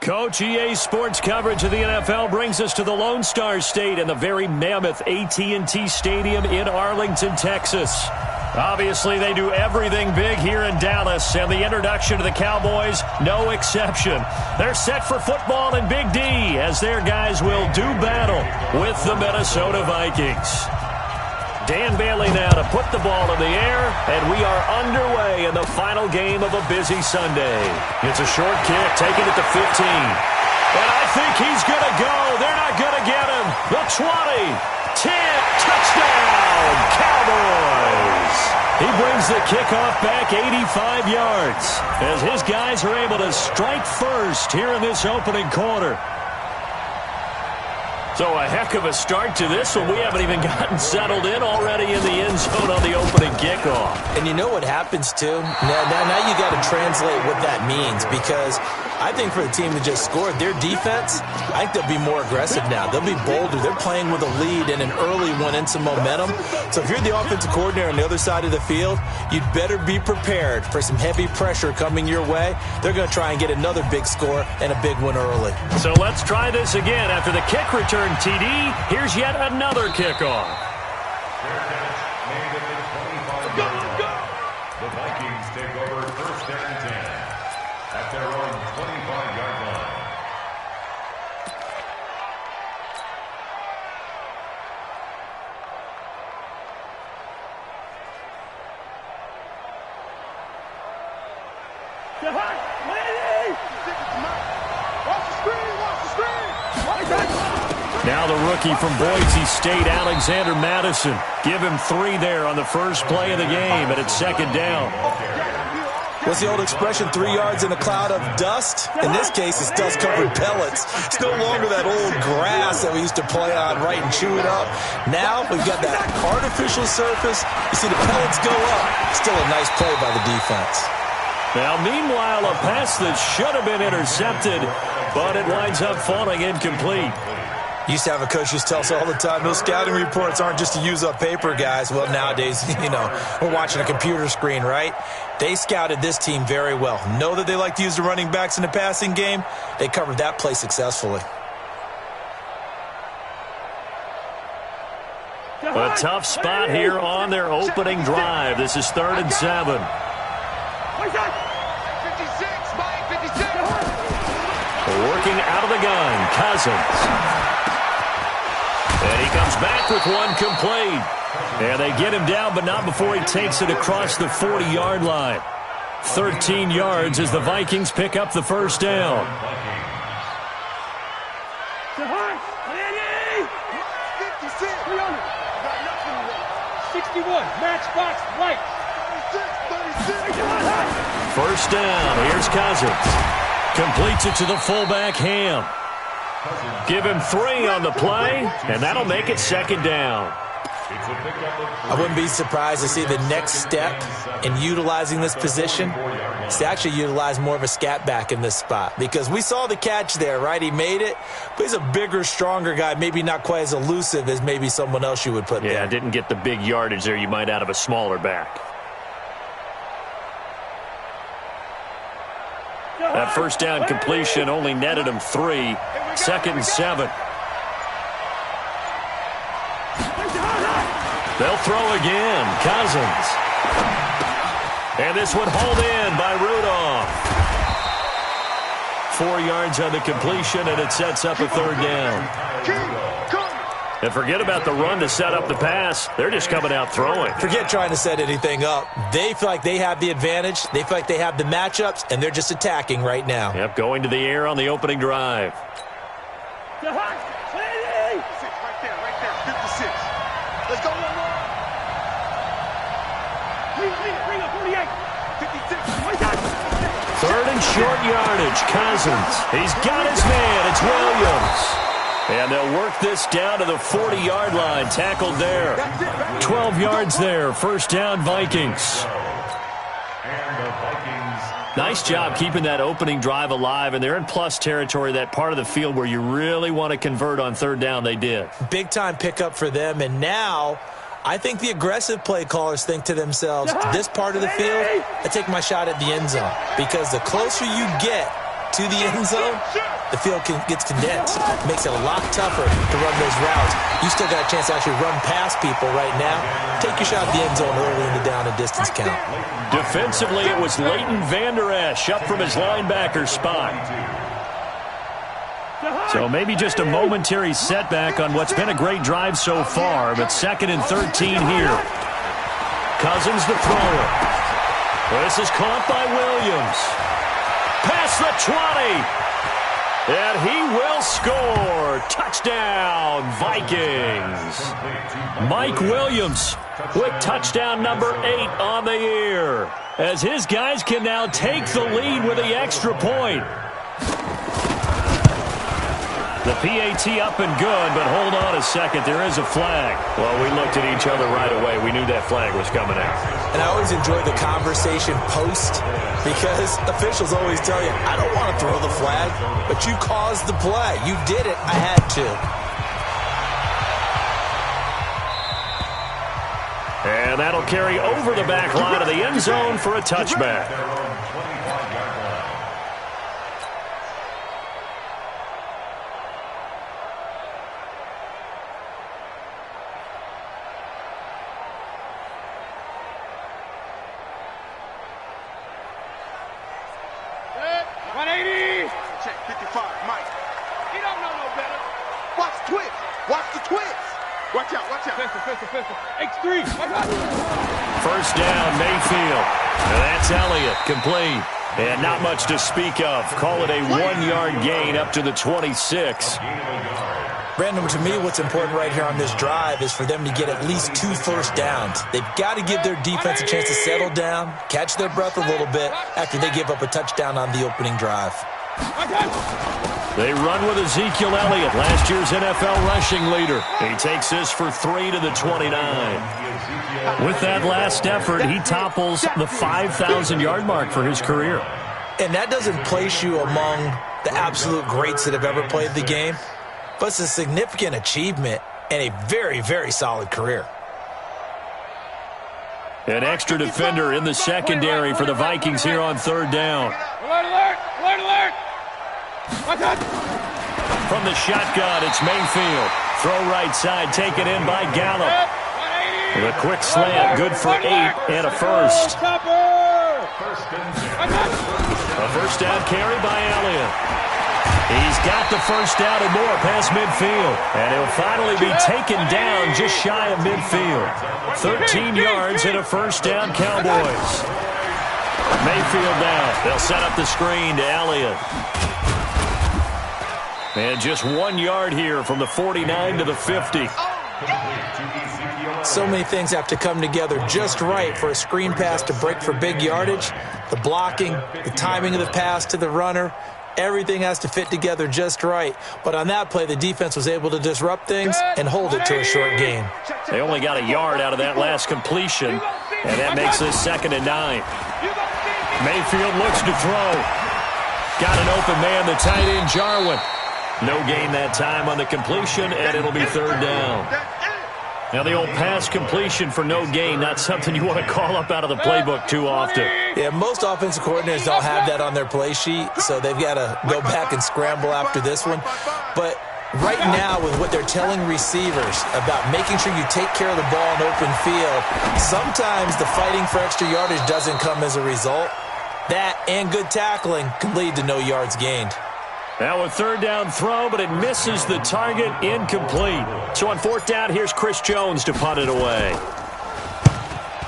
Coach, EA Sports coverage of the NFL brings us to the Lone Star State and the very mammoth AT&T Stadium in Arlington, Texas. Obviously, they do everything big here in Dallas, and the introduction to the Cowboys, no exception. They're set for football in Big D as their guys will do battle with the Minnesota Vikings. Dan Bailey now to put the ball in the air, and we are underway in the final game of a busy Sunday. It's a short kick, taking it to 15. And I think he's going to go. They're not going to get him. The 20, 10, touchdown, Cowboys. He brings the kickoff back 85 yards as his guys are able to strike first here in this opening quarter. So a heck of a start to this one. We haven't even gotten settled in already in the end zone on the opening kickoff. And you know what happens, too? Now you got to translate what that means, because I think for the team that just scored, their defense, I think they'll be more aggressive now. They'll be bolder. They're playing with a lead and an early one and some momentum. So if you're the offensive coordinator on the other side of the field, you'd better be prepared for some heavy pressure coming your way. They're going to try and get another big score and a big one early. So let's try this again. After the kick return TD, here's yet another kickoff. The Vikings take over first and 10 at their own 25-yard line. Now the rookie from Boise State, Alexander Madison. Give him 3 there on the first play of the game, and it's second down. What's the old expression, 3 yards in a cloud of dust? In this case, it's dust-covered pellets. It's no longer that old grass that we used to play on, right, and chew it up. Now we've got that artificial surface. You see the pellets go up. Still a nice play by the defense. Now, meanwhile, a pass that should have been intercepted, but it winds up falling incomplete. Used to have a coach used to tell us all the time, those scouting reports aren't just to use up paper, guys. Well, nowadays, we're watching a computer screen, right? They scouted this team very well. Know that they like to use the running backs in the passing game. They covered that play successfully. A tough spot here on their opening drive. This is 3rd and 7. 56, Mike, 56. Working out of the gun, Cousins. And he comes back with one complete. And they get him down, but not before he takes it across the 40-yard line. 13 yards as the Vikings pick up the first down. 61, matchbox, right. 36. First down, here's Cousins. Completes it to the fullback, Ham. Give him 3 on the play, and that'll make it second down. I wouldn't be surprised to see the next step in utilizing this position is to actually utilize more of a scat back in this spot, because we saw the catch there, right? He made it, but he's a bigger, stronger guy, maybe not quite as elusive as maybe someone else you would put there. Yeah, didn't get the big yardage there you might out of a smaller back. That first down completion only netted him 3. 2nd and 7. They'll throw again. Cousins. And this one hauled in by Rudolph. 4 yards on the completion, and it sets up a 3rd down. And forget about the run to set up the pass. They're just coming out throwing. Forget trying to set anything up. They feel like they have the advantage. They feel like they have the matchups, and they're just attacking right now. Yep, going to the air on the opening drive. Right there, 56. Let's go, Bring up 48. 56. 3rd and short yardage. Cousins. He's got his man. It's Williams. And they'll work this down to the 40-yard line. Tackled there. 12 yards there. First down, Vikings. Nice job keeping that opening drive alive, and they're in plus territory, that part of the field where you really want to convert on 3rd down. They did. Big-time pickup for them, and now I think the aggressive play callers think to themselves, this part of the field, I take my shot at the end zone, because the closer you get to the end zone, the field gets condensed. It makes it a lot tougher to run those routes. You still got a chance to actually run past people right now. Take your shot at the end zone early in the down and distance count. Defensively, it was Leighton Vander Esch up from his linebacker spot. So maybe just a momentary setback on what's been a great drive so far, but 2nd and 13 here. Cousins the thrower. This is caught by Williams. Past the 20. And he will score. Touchdown, Vikings. Mike Williams with touchdown number 8 on the year, as his guys can now take the lead with the extra point. The PAT up and good, but hold on a second. There is a flag. Well, we looked at each other right away. We knew that flag was coming out. And I always enjoy the conversation post, because officials always tell you, I don't want to throw the flag, but you caused the play. You did it. I had to. And that'll carry over the back line of the end zone for a touchback. X3. First down, Mayfield. And that's Elliott, complete. And not much to speak of. Call it a 1-yard gain up to the 26. Brandon, to me, what's important right here on this drive is for them to get at least 2 first downs. They've got to give their defense a chance to settle down, catch their breath a little bit after they give up a touchdown on the opening drive. They run with Ezekiel Elliott, last year's NFL rushing leader. He takes this for 3 to the 29. With that last effort, he topples the 5,000-yard mark for his career. And that doesn't place you among the absolute greats that have ever played the game, but it's a significant achievement and a very, very solid career. An extra defender in the secondary for the Vikings here on 3rd down. Alert, alert, alert, alert. From the shotgun, it's Mayfield. Throw right side, taken in by Gallup. With a quick slant, good for 8 and a first. A first down carry by Elliott. He's got the first down and more past midfield. And he'll finally be taken down just shy of midfield. 13 yards and a first down, Cowboys. Mayfield now. They'll set up the screen to Elliott. And just 1 yard here from the 49 to the 50. So many things have to come together just right for a screen pass to break for big yardage. The blocking, the timing of the pass to the runner, everything has to fit together just right. But on that play, the defense was able to disrupt things and hold it to a short gain. They only got a yard out of that last completion, and that makes this 2nd and 9. Mayfield looks to throw. Got an open man, the tight end, Jarwin. No gain that time on the completion, and it'll be 3rd down. Now, the old pass completion for no gain, not something you want to call up out of the playbook too often. Yeah, most offensive coordinators don't have that on their play sheet, so they've got to go back and scramble after this one. But right now, with what they're telling receivers about making sure you take care of the ball in open field, sometimes the fighting for extra yardage doesn't come as a result. That and good tackling can lead to no yards gained. Now a 3rd down throw, but it misses the target, incomplete. So on 4th down, here's Chris Jones to punt it away.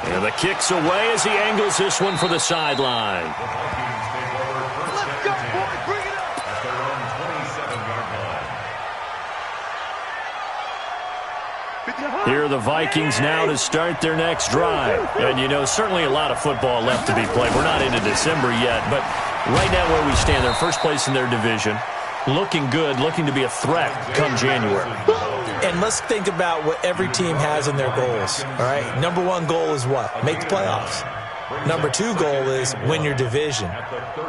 And the kick's away as he angles this one for the sideline. Let's go, boys, bring it up. At their own 27-yard line. Here are the Vikings now to start their next drive. And, you know, certainly a lot of football left to be played. We're not into December yet, but right now where we stand, they're first place in their division. Looking good, looking to be a threat come January. And let's think about what every team has in their goals, all right? Number 1 goal is what? Make the playoffs. Number 2 goal is win your division.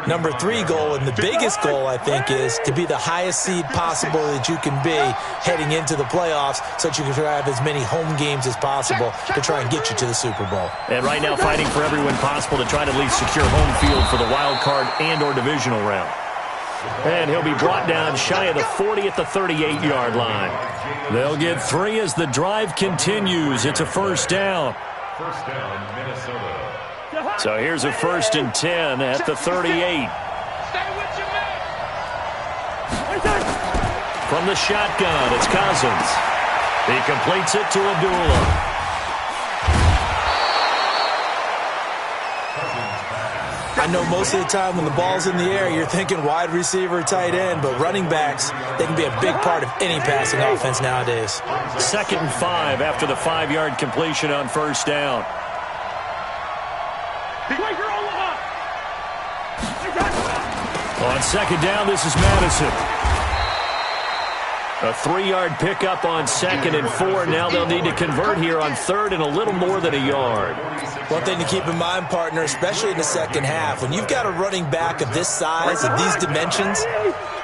Number 3 goal, and the biggest goal, I think, is to be the highest seed possible that you can be heading into the playoffs so that you can have as many home games as possible to try and get you to the Super Bowl. And right now fighting for every win possible to try to at least secure home field for the wild card and or divisional round. And he'll be brought down shy of the 40 at the 38-yard line. They'll get 3 as the drive continues. It's a first down. First down, Minnesota. So here's a 1st and 10 at the 38. Stay with your man. From the shotgun, it's Cousins. He completes it to Abdullah. I know most of the time when the ball's in the air, you're thinking wide receiver, tight end, but running backs, they can be a big part of any passing offense nowadays. 2nd and 5 after the 5-yard completion on first down. On 2nd down, this is Madison. A 3-yard pickup on 2nd and 4. Now they'll need to convert here on 3rd and a little more than a yard. One thing to keep in mind, partner, especially in the second half, when you've got a running back of this size, of these dimensions,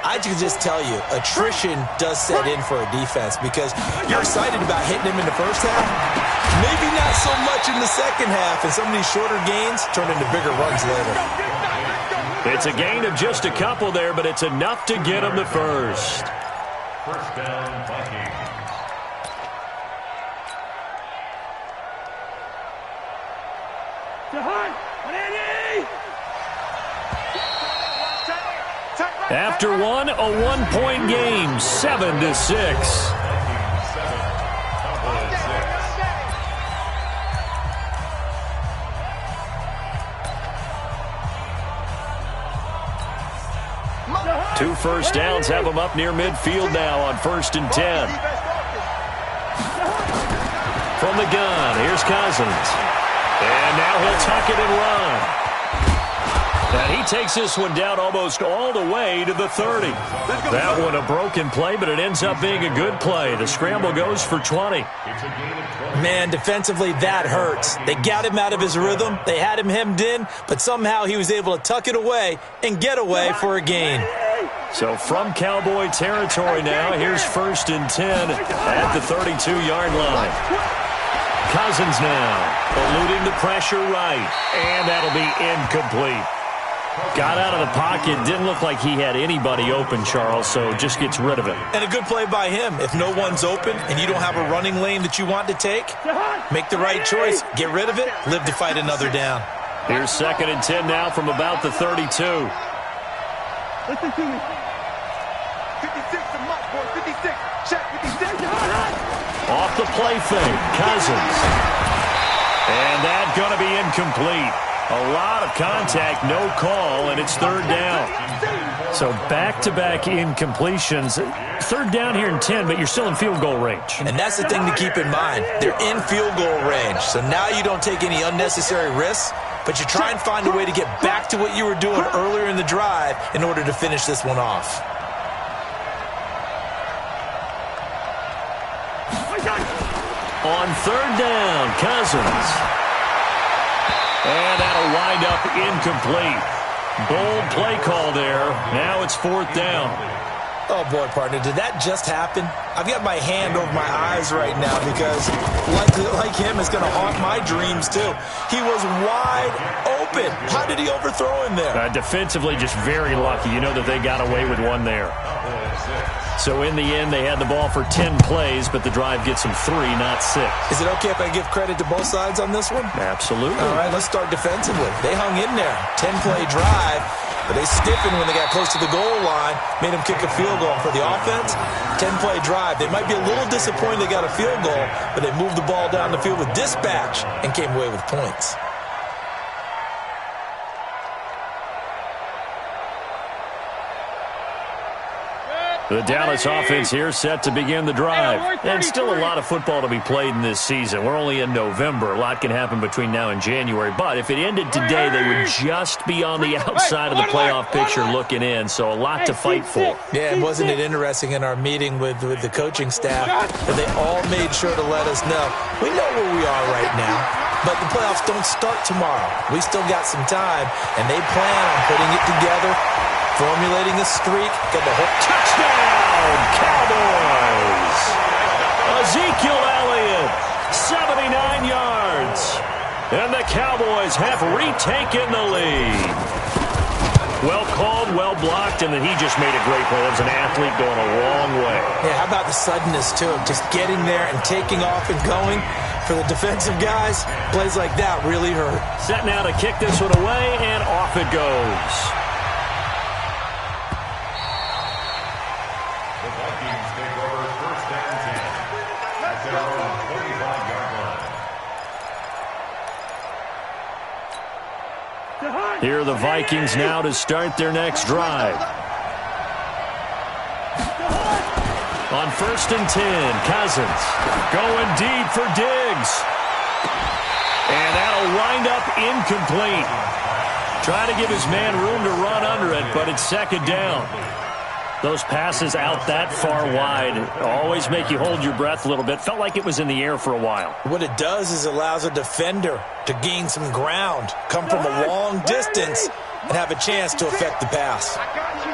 I can just tell you, attrition does set in for a defense because you're excited about hitting him in the first half. Maybe not so much in the second half, and some of these shorter gains turn into bigger runs later. It's a gain of just a couple there, but it's enough to get them to first. First down, Vikings. After one, a 1-point game, 7-6. Two first downs have them up near midfield now on 1st and 10. From the gun, here's Cousins. And now he'll tuck it and run. And he takes this one down almost all the way to the 30. That one a broken play, but it ends up being a good play. The scramble goes for 20. Man, defensively, that hurts. They got him out of his rhythm. They had him hemmed in, but somehow he was able to tuck it away and get away for a gain. So from Cowboy territory now, here's 1st and 10 at the 32-yard line. Cousins now eluding the pressure right, and that'll be incomplete. Got out of the pocket, didn't look like he had anybody open, Charles, so just gets rid of it. And a good play by him. If no one's open and you don't have a running lane that you want to take, make the right choice, get rid of it, live to fight another down. Here's 2nd and 10 now from about the 32. Listen to me. 56 to Mike, boy. 56. Check 56. Off the play fake, Cousins. And that's going to be incomplete. A lot of contact, no call, and it's 3rd down. So back-to-back incompletions. 3rd down here in 10, but you're still in field goal range. And that's the thing to keep in mind. They're in field goal range, so now you don't take any unnecessary risks, but you try and find a way to get back to what you were doing earlier in the drive in order to finish this one off. On 3rd down, Cousins. And that'll wind up incomplete. Bold play call there. Now it's 4th down. Oh, boy, partner, did that just happen? I've got my hand over my eyes right now because, like him, it's going to haunt my dreams, too. He was wide open. How did he overthrow him there? Defensively, just very lucky. You know that they got away with one there. So in the end, they had the ball for 10 plays, but the drive gets them 3, not 6. Is it okay if I give credit to both sides on this one? Absolutely. All right, let's start defensively. They hung in there. 10-play drive, but they stiffened when they got close to the goal line, made them kick a field goal. And for the offense, 10-play drive. They might be a little disappointed they got a field goal, but they moved the ball down the field with dispatch and came away with points. The Dallas offense here set to begin the drive. And still a lot of football to be played in this season. We're only in November. A lot can happen between now and January. But if it ended today, they would just be on the outside of the playoff picture looking in. So a lot to fight for. Yeah, and wasn't it interesting in our meeting with the coaching staff that they all made sure to let us know, we know where we are right now, but the playoffs don't start tomorrow. We still got some time, and they plan on putting it together, formulating a streak, get the whole touchdown, Cowboys! Ezekiel Elliott, 79 yards. And the Cowboys have retaken the lead. Well called, well blocked, and then he just made a great play. That was an athlete going a long way. Yeah, how about the suddenness, too, of just getting there and taking off and going? For the defensive guys, plays like that really hurt. Set now to kick this one away, and off it goes. The Vikings take over first and 10 at their own 25-yard line. Here are the Vikings now to start their next drive. On first and 10, Cousins going deep for Diggs. And that'll wind up incomplete. Trying to give his man room to run under it, but it's second down. Those passes out that far wide always make you hold your breath a little bit. Felt like it was in the air for a while. What it does is allows a defender to gain some ground, come from a long distance, and have a chance to affect the pass.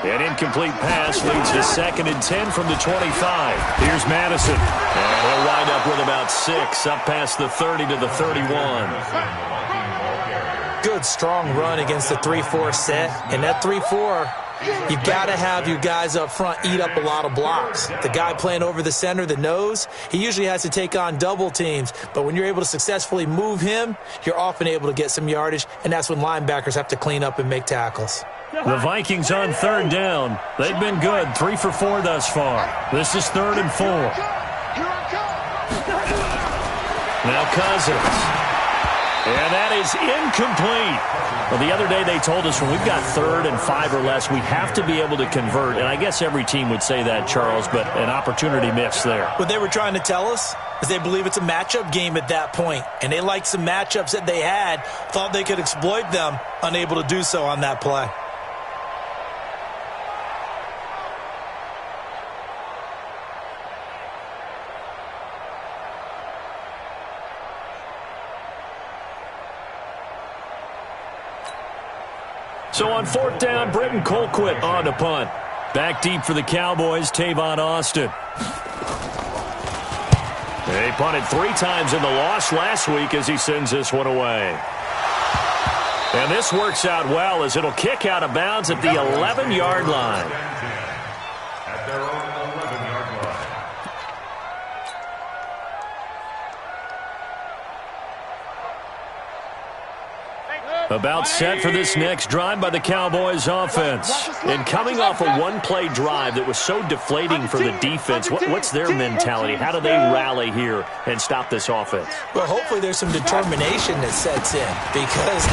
An incomplete pass leads to second and 10 from the 25. Here's Madison. And he'll wind up with about 6, up past the 30 to the 31. Good, strong run against the 3-4 set. And that 3-4, you've got to have you guys up front eat up a lot of blocks. The guy playing over the center, the nose, he usually has to take on double teams. But when you're able to successfully move him, you're often able to get some yardage, and that's when linebackers have to clean up and make tackles. The Vikings on third down. They've been good, 3 for 4 thus far. This is 3rd and 4. Now Cousins. And that is incomplete. Well, the other day they told us when we've got 3rd and 5 or less, we have to be able to convert. And I guess every team would say that, Charles, but an opportunity missed there. What they were trying to tell us is they believe it's a matchup game at that point. And they liked some matchups that they had, thought they could exploit them, unable to do so on that play. So on 4th down, Britton Colquitt on to punt. Back deep for the Cowboys, Tavon Austin. They punted 3 times in the loss last week as he sends this one away. And this works out well as it'll kick out of bounds at the 11-yard line. At their own 11-yard line. About set for this next drive by the Cowboys offense. And coming off a one-play drive that was so deflating for the defense, what's their mentality? How do they rally here and stop this offense? Well, hopefully there's some determination that sets in because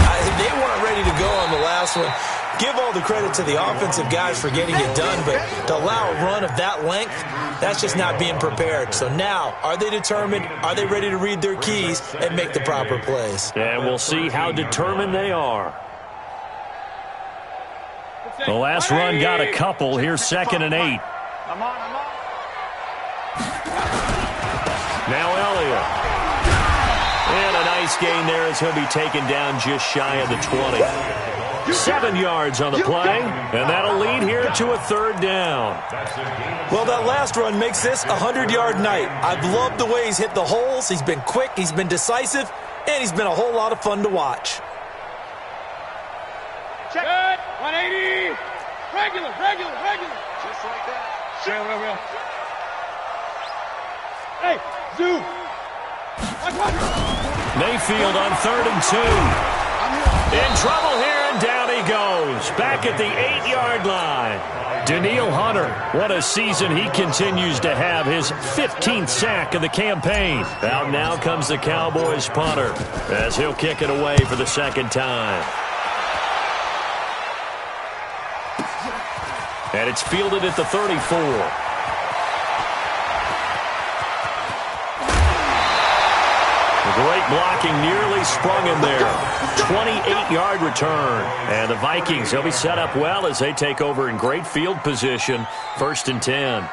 they weren't ready to go on the last one. Give all the credit to the offensive guys for getting it done, but to allow a run of that length, that's just not being prepared. So now, are they determined? Are they ready to read their keys and make the proper plays? And we'll see how determined they are. The last run got a couple. Here's 2nd and 8. Now Elliott. And a nice gain there as he'll be taken down just shy of the 20. 7 yards on the play, and that'll lead here to a 3rd down. Well, that last run makes this a 100-yard night. I've loved the way he's hit the holes. He's been quick, he's been decisive, and he's been a whole lot of fun to watch. Check. Good. 180. Regular. Just like that. Real. Hey, zoom. Mayfield on 3rd and 2. In trouble here, and down he goes. Back at the 8-yard line. Daniil Hunter, what a season he continues to have. His 15th sack of the campaign. Out now comes the Cowboys punter as he'll kick it away for the 2nd time. And it's fielded at the 34. Great blocking, nearly sprung him there. 28-yard return. And the Vikings, they'll be set up well as they take over in great field position. 1st and 10.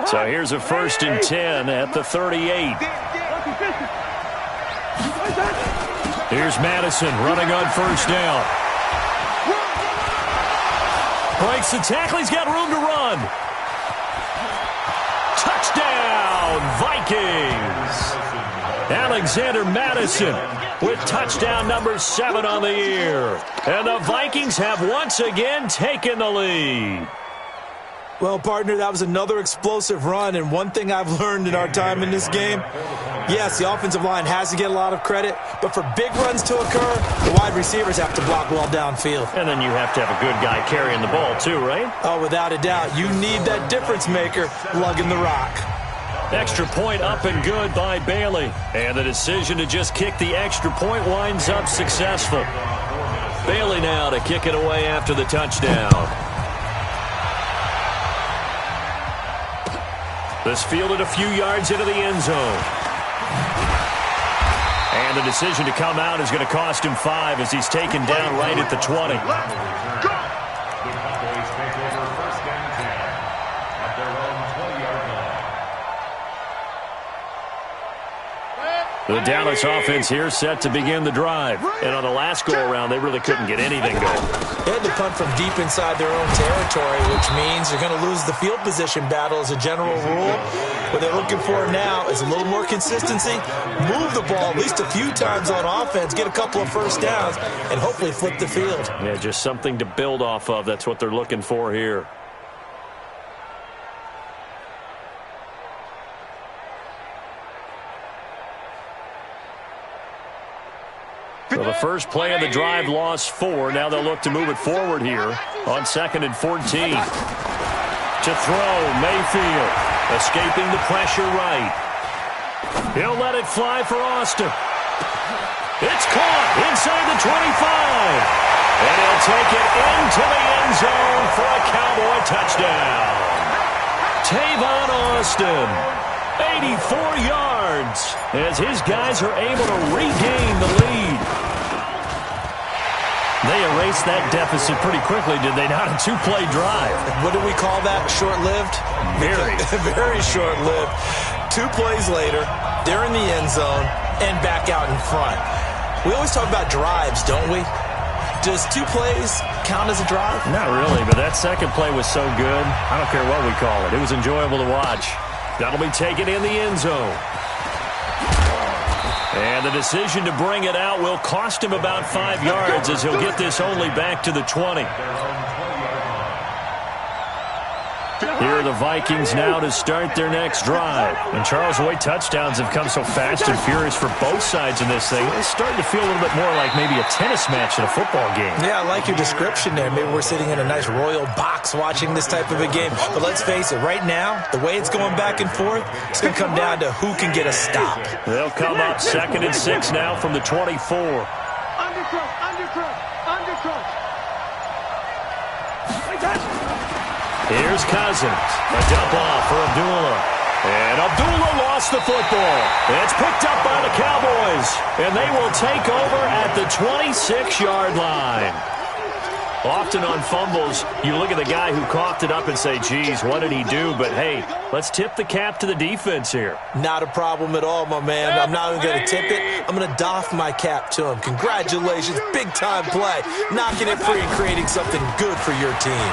So here's a 1st and 10 at the 38. Here's Madison running on 1st down. Breaks the tackle. He's got room to run. Touchdown, Vikings. Alexander Madison with touchdown number 7 on the year. And the Vikings have once again taken the lead. Well, partner, that was another explosive run, and one thing I've learned in our time in this game, yes, the offensive line has to get a lot of credit, but for big runs to occur, the wide receivers have to block well downfield. And then you have to have a good guy carrying the ball too, right? Oh, without a doubt. You need that difference maker lugging the rock. Extra point up and good by Bailey. And the decision to just kick the extra point winds up successful. Bailey now to kick it away after the touchdown. This fielded a few yards into the end zone. And the decision to come out is going to cost him 5 as he's taken down right at the 20. The Cowboys take over first and 10 at their own 20-yard line. The Dallas offense here set to begin the drive. And on the last go-around, they really couldn't get anything going. They had to punt from deep inside their own territory, which means you're going to lose the field position battle as a general rule. What they're looking for now is a little more consistency, move the ball at least a few times on offense, get a couple of first downs, and hopefully flip the field. Yeah, just something to build off of. That's what they're looking for here. So the first play of the drive lost 4. Now they'll look to move it forward here on 2nd and 14. To throw, Mayfield. Escaping the pressure right. He'll let it fly for Austin. It's caught inside the 25. And he'll take it into the end zone for a Cowboy touchdown. Tavon Austin, 84 yards, as his guys are able to regain the lead. They erased that deficit pretty quickly, did they not? A 2-play drive. What do we call that? Short-lived? Very. Very short-lived. 2 plays later, they're in the end zone and back out in front. We always talk about drives, don't we? Does 2 plays count as a drive? Not really, but that second play was so good. I don't care what we call it. It was enjoyable to watch. That'll be taken in the end zone. And the decision to bring it out will cost him about 5 yards as he'll get this only back to the 20. Here are the Vikings now to start their next drive. And Charles, the way touchdowns have come so fast and furious for both sides in this thing, it's starting to feel a little bit more like maybe a tennis match in a football game. Yeah, I like your description there. Maybe we're sitting in a nice royal box watching this type of a game. But let's face it, right now, the way it's going back and forth, it's going to come down to who can get a stop. They'll come up 2nd and 6 now from the 24. Here's Cousins. A dump off for Abdullah. And Abdullah lost the football. It's picked up by the Cowboys. And they will take over at the 26-yard line. Often on fumbles, you look at the guy who coughed it up and say, geez, what did he do? But, hey, let's tip the cap to the defense here. Not a problem at all, my man. I'm not even going to tip it. I'm going to doff my cap to him. Congratulations. Big-time play. Knocking it free and creating something good for your team.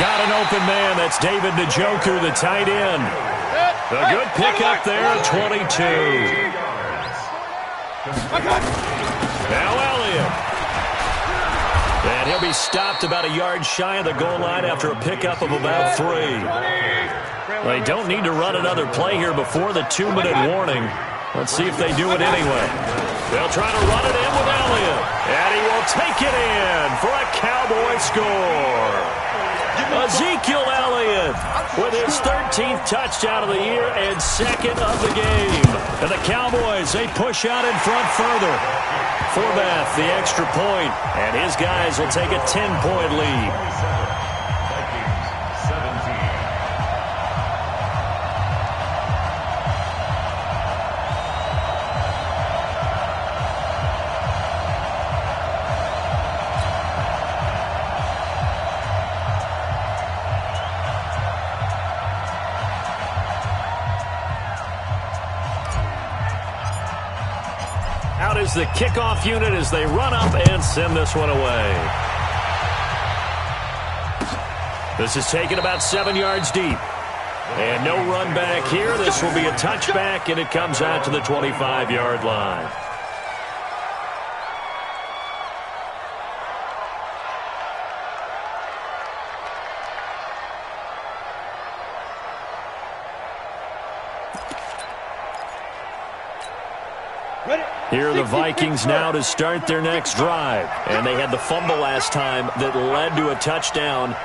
Got an open man. That's David Njoku, the tight end. A good pickup there, 22. Now Elliott. And he'll be stopped about a yard shy of the goal line after a pickup of about 3. They don't need to run another play here before the 2-minute warning. Let's see if they do it anyway. They'll try to run it in with Elliott. And he will take it in for a Cowboy score. Ezekiel Elliott with his 13th touchdown of the year and 2nd of the game. And the Cowboys, they push out in front further. Forbath, the extra point, and his guys will take a 10-point lead. Vikings 17. is the kickoff unit as they run up and send this one away. This is taken about 7 yards deep. And no run back here. This will be a touchback, and it comes out to the 25-yard line. Here are the Vikings now to start their next drive. And they had the fumble last time that led to a touchdown.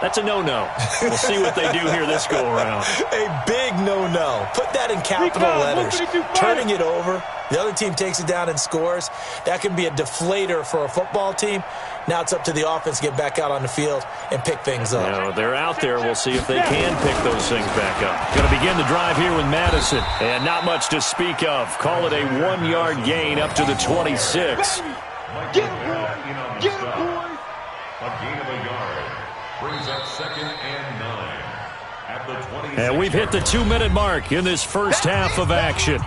That's a no-no. We'll see what they do here this go-around. A big no-no. Put that in capital letters. Turning it over. The other team takes it down and scores. That can be a deflator for a football team. Now it's up to the offense to get back out on the field and pick things up. You know, they're out there. We'll see if they can pick those things back up. Going to begin the drive here with Madison. And not much to speak of. Call it a 1-yard gain up to the 26. Get him, boys. A gain of a yard. Brings up 2nd and 9 at the 26. And we've hit the 2-minute mark in this first half of action.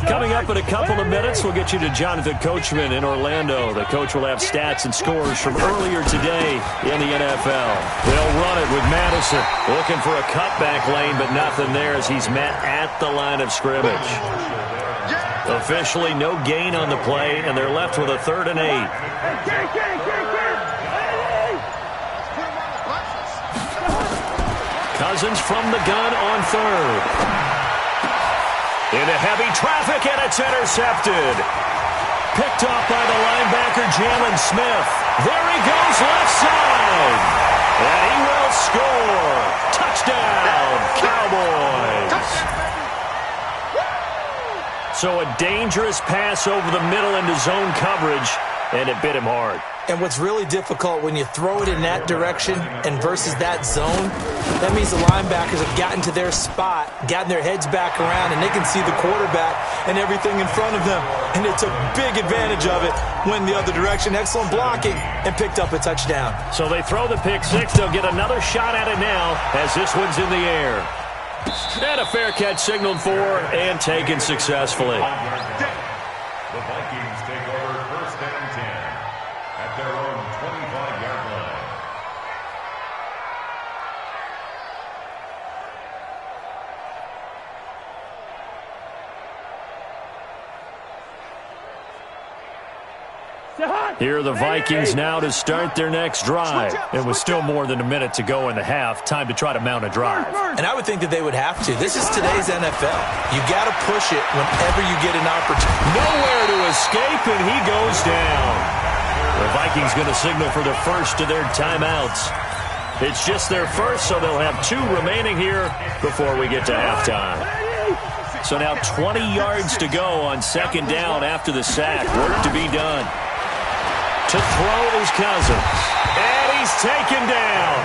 Coming up in a couple of minutes, we'll get you to Jonathan Coachman in Orlando. The coach will have stats and scores from earlier today in the NFL. They'll run it with Madison, looking for a cutback lane, but nothing there as he's met at the line of scrimmage. Officially, no gain on the play, and they're left with a 3rd and 8. Cousins from the gun on 3rd. Into heavy traffic, and it's intercepted. Picked off by the linebacker, Jalen Smith. There he goes, left side. And he will score. Touchdown, Cowboys. So a dangerous pass over the middle into zone coverage, and it bit him hard. And what's really difficult when you throw it in that direction and versus that zone, that means the linebackers have gotten to their spot, gotten their heads back around, and they can see the quarterback and everything in front of them. And they took big advantage of it, went the other direction, excellent blocking, and picked up a touchdown. So they throw the pick six. They'll get another shot at it now as this one's in the air. And a fair catch signaled for and taken successfully. The Vikings take over 1st and 10 at their own 25-yard line. Here are the Vikings now to start their next drive. And with still more than a minute to go in the half, time to try to mount a drive. And I would think that they would have to. This is today's NFL. You got to push it whenever you get an opportunity. Nowhere to escape, and he goes down. The Vikings going to signal for the first of their timeouts. It's just their first, so they'll have 2 remaining here before we get to halftime. So now 20 yards to go on 2nd down after the sack. Work to be done. To throw is Cousins. And he's taken down.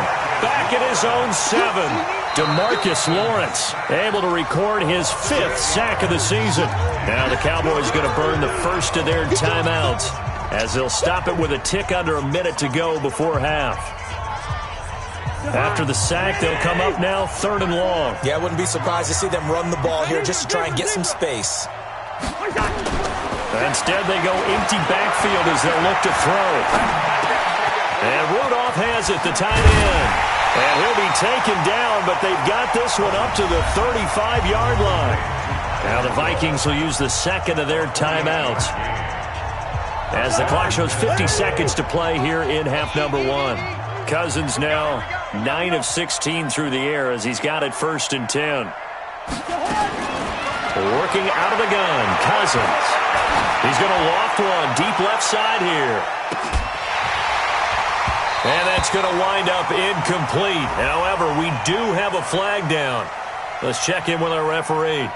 Back at his own 7. DeMarcus Lawrence able to record his 5th sack of the season. Now the Cowboys going to burn the first of their timeouts as they'll stop it with a tick under a minute to go before half. After the sack, they'll come up now 3rd and long. Yeah, I wouldn't be surprised to see them run the ball here just to try and get some space. Instead, they go empty backfield as they'll look to throw. And Rudolph has it, the tight end. And he'll be taken down, but they've got this one up to the 35-yard line. Now the Vikings will use the 2nd of their timeouts as the clock shows 50 seconds to play here in half number 1. Cousins now 9 of 16 through the air as he's got it 1st and 10. Working out of the gun, Cousins. He's going to loft one deep left side here. And that's going to wind up incomplete. However, we do have a flag down. Let's check in with our referee.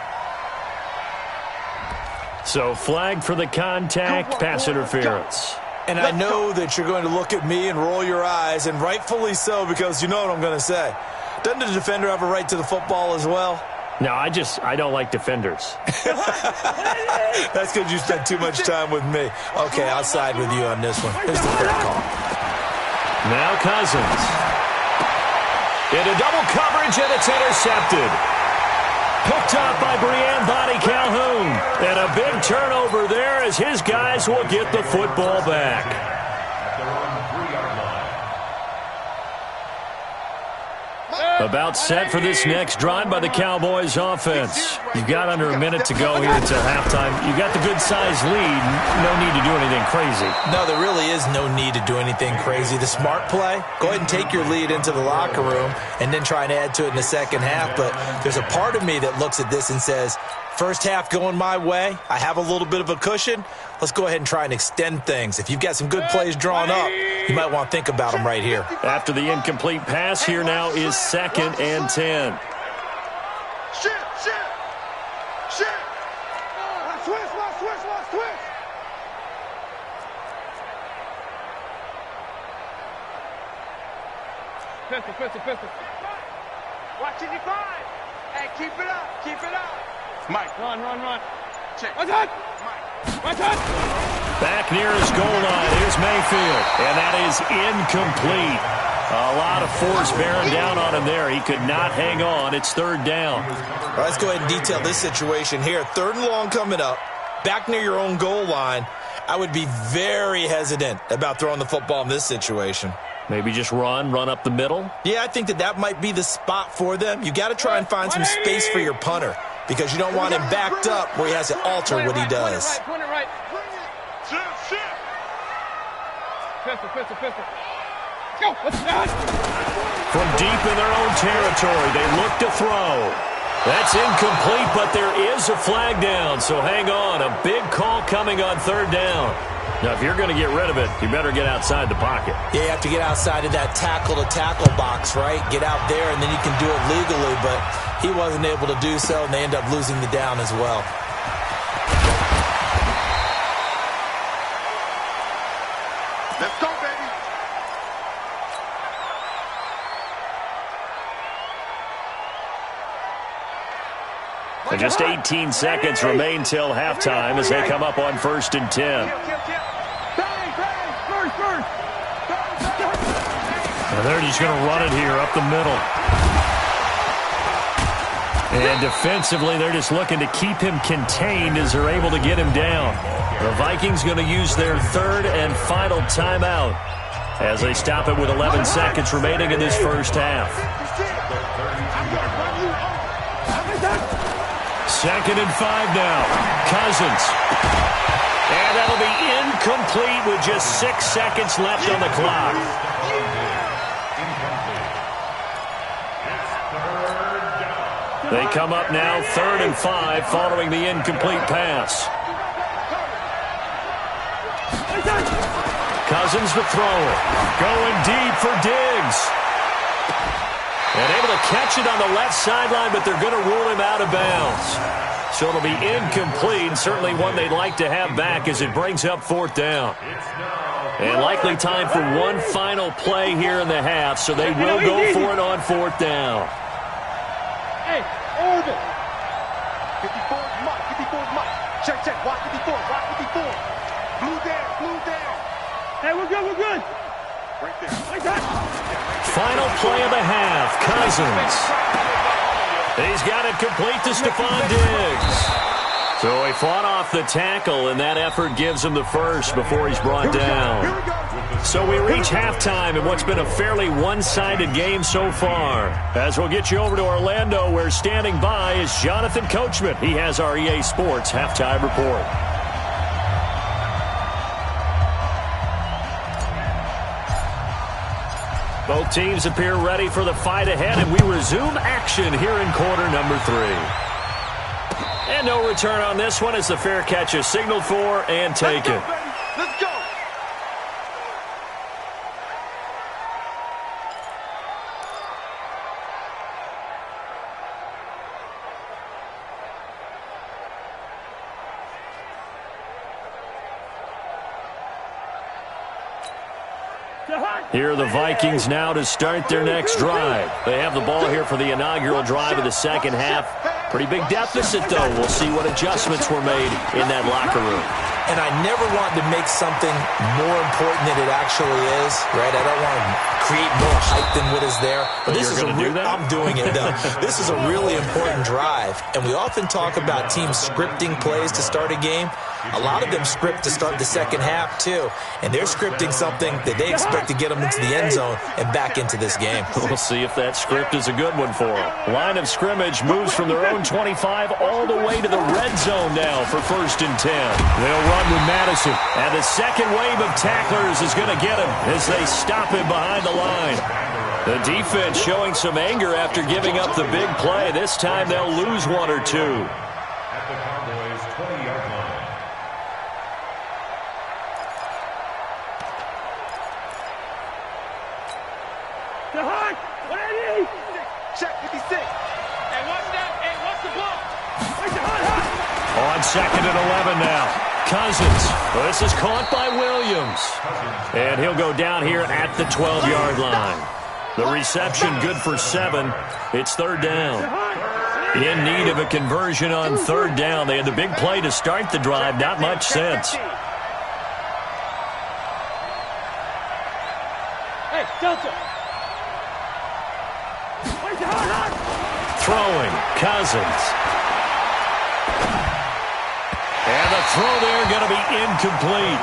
So flag for the contact, pass interference. And I know that you're going to look at me and roll your eyes, and rightfully so, because you know what I'm going to say. Doesn't the defender have a right to the football as well? No, I don't like defenders. That's because you spent too much time with me. Okay, I'll side with you on this one. Here's the fair call. Now Cousins. Into double coverage, and it's intercepted. Picked up by Brian Bonnie Calhoun. And a big turnover there as his guys will get the football back. About set for this next drive by the Cowboys offense. You've got under a minute to go here until halftime. You've got the good-sized lead. No need to do anything crazy. No, there really is no need to do anything crazy. The smart play, go ahead and take your lead into the locker room and then try and add to it in the second half. But there's a part of me that looks at this and says, first half going my way, I have a little bit of a cushion. Let's go ahead and try and extend things. If you've got some good plays drawn up, you might want to think about them right here. After the incomplete pass, here now is 2nd and 10. Pistol. Watch it, you find. Hey, keep it up. Mike. Run. Check. One touch. One touch. Back near his goal line, here's Mayfield. And that is incomplete. A lot of force bearing down on him there. He could not hang on. It's 3rd down. All right, let's go ahead and detail this situation here. 3rd and long coming up. Back near your own goal line. I would be very hesitant about throwing the football in this situation. Maybe just run up the middle? Yeah, I think that might be the spot for them. You got to try and find some space for your punter because you don't want him backed up where he has to alter what he does. Point it right. Pistol. Go. What's that? From deep in their own territory, they look to throw. That's incomplete, but there is a flag down, so hang on. A big call coming on 3rd down. Now, if you're going to get rid of it, you better get outside the pocket. Yeah, you have to get outside of that tackle-to-tackle box, right? Get out there, and then you can do it legally, but he wasn't able to do so, and they end up losing the down as well. Let's go, baby. And just 18 seconds remain till halftime as they come up on 1st and 10. And they're just going to run it here up the middle. And defensively, they're just looking to keep him contained as they're able to get him down. The Vikings going to use their 3rd and final timeout as they stop it with 11 seconds remaining in this first half. 2nd and 5 now. Cousins. And that'll be incomplete with just 6 seconds left on the clock. They come up now 3rd and 5 following the incomplete pass. Cousins to throw it. Going deep for Diggs. And able to catch it on the left sideline, but they're going to rule him out of bounds. So it'll be incomplete, certainly one they'd like to have back as it brings up 4th down. And likely time for one final play here in the half, so they will go for it on 4th down. Hey, orbit. 54 Mike. Check. Watch 54. Blue down. Hey, we're good. Right there. Like that. Final play of the half, Cousins. He's got it complete to Stephon Diggs. So he fought off the tackle, and that effort gives him the first before he's brought down. So we reach halftime in what's been a fairly one-sided game so far. As we'll get you over to Orlando, where standing by is Jonathan Coachman. He has our EA Sports halftime report. Both teams appear ready for the fight ahead, and we resume action here in quarter number 3. And no return on this one as the fair catch is signaled for and taken. Let's go. Here are the Vikings now to start their next drive. They have the ball here for the inaugural drive of the second half. Pretty big deficit, though. We'll see what adjustments were made in that locker room. and I never want to make something more important than it actually is, right? I don't want to create more hype than what is there. But this is I'm doing it, though. This is a really important drive, and we often talk about teams scripting plays to start a game. A lot of them script to start the second half, too, and they're scripting something that they expect to get them into the end zone and back into this game. We'll see if that script is a good one for them. Line of scrimmage moves from their own 25 all the way to the red zone now for 1st and 10. They'll run with Madison, and the second wave of tacklers is going to get him as they stop him behind the line. The defense showing some anger after giving up the big play. This time they'll lose one or two. At the Cowboys' 20-yard line. Check 56. Hey, watch that. Hey, watch the ball. On 2nd and 11 now. Cousins. Well, this is caught by Williams. And he'll go down here at the 12-yard line. The reception good for 7. It's 3rd down. In need of a conversion on 3rd down. They had the big play to start the drive. Not much sense. Hey, Delta. Throwing. Cousins. And the throw there going to be incomplete.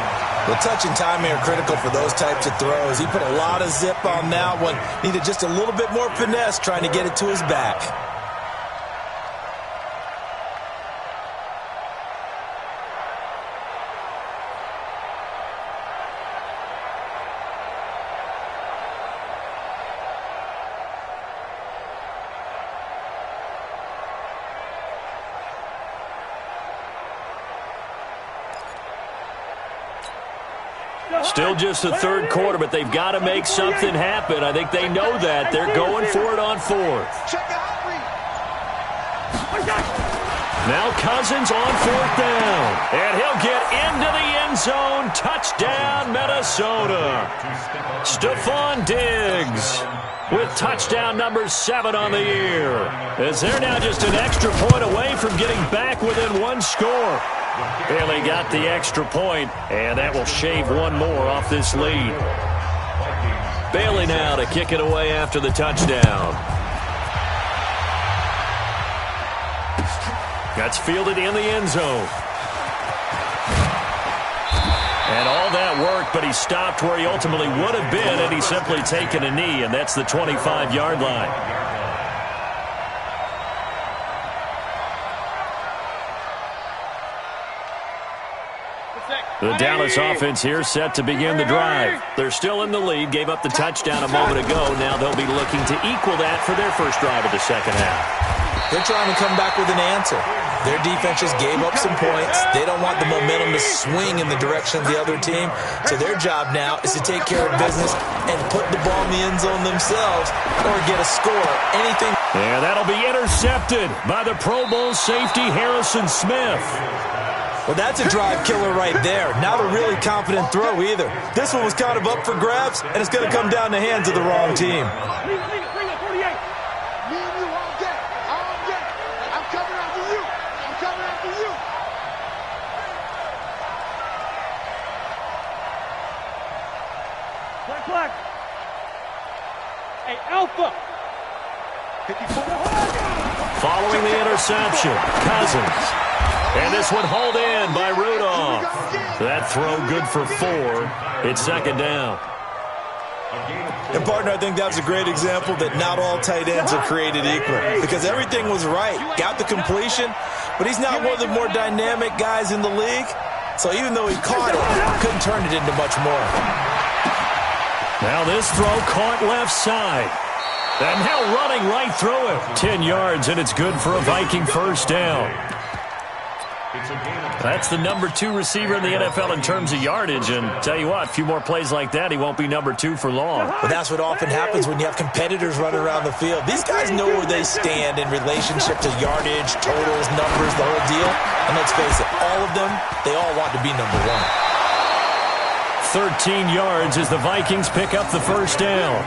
Well, touch and timing are critical for those types of throws. He put a lot of zip on that one. Needed just a little bit more finesse trying to get it to his back. Still just the 3rd quarter, but they've got to make something happen. I think they know that. They're going for it on 4th. Now Cousins on 4th down. And he'll get into the end zone. Touchdown, Minnesota. Stephon Diggs with touchdown number 7 on the year. As they're now just an extra point away from getting back within 1 score. And they got the extra point, and that will shave 1 more off this lead. Bailey now to kick it away after the touchdown. That's fielded in the end zone. And all that worked, but he stopped where he ultimately would have been, and he's simply taken a knee, and that's the 25-yard line. The Dallas offense here set to begin the drive. They're still in the lead, gave up the touchdown a moment ago. Now they'll be looking to equal that for their first drive of the second half. They're trying to come back with an answer. Their defense just gave up some points. They don't want the momentum to swing in the direction of the other team. So their job now is to take care of business and put the ball in the end zone themselves or get a score. Anything. Yeah, that'll be intercepted by the Pro Bowl safety Harrison Smith. Well, that's a drive killer right there. Not a really confident throw either. This one was kind of up for grabs, and it's going to come down the hands of the wrong team. Bring up 48. Me and you all day. All day. I'm coming after you. I'm coming after you. Flag. Hey, Alpha. 54. Following the interception, Cousins. And this one hauled in by Rudolph. That throw good for 4. It's 2nd down. And, partner, I think that was a great example that not all tight ends are created equal. Because everything was right. Got the completion, but he's not one of the more dynamic guys in the league. So even though he caught it, couldn't turn it into much more. Now this throw caught left side. And now running right through it. 10 yards, and it's good for a Viking first down. That's the number 2 receiver in the NFL in terms of yardage. And tell you what, a few more plays like that, he won't be number 2 for long. But that's what often happens when you have competitors running around the field. These guys know where they stand in relationship to yardage, totals, numbers, the whole deal. And let's face it, all of them, they all want to be number 1. 13 yards as the Vikings pick up the first down.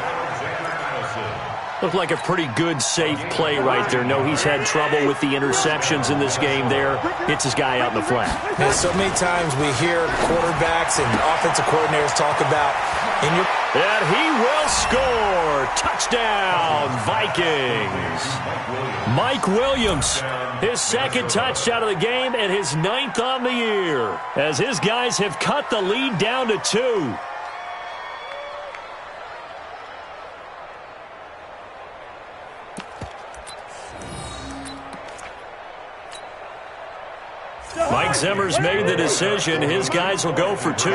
Looked like a pretty good, safe play right there. No, he's had trouble with the interceptions in this game there. Hits his guy out in the flat. Man, so many times we hear quarterbacks and offensive coordinators talk about And he will score. Touchdown, Vikings. Mike Williams, his second touchdown of the game and his 9th on the year, as his guys have cut the lead down to 2. Mike Zimmer's made the decision. His guys will go for 2.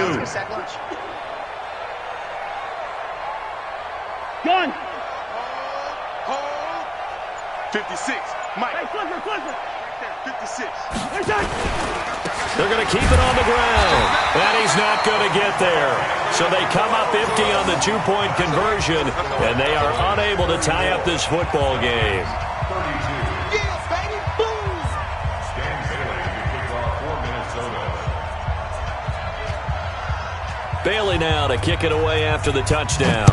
Gun. 56. Mike. Hey, Clifford. 56. They're going to keep it on the ground. And he's not going to get there. So they come up empty on the 2-point conversion, and they are unable to tie up this football game. 32. Bailey now to kick it away after the touchdown.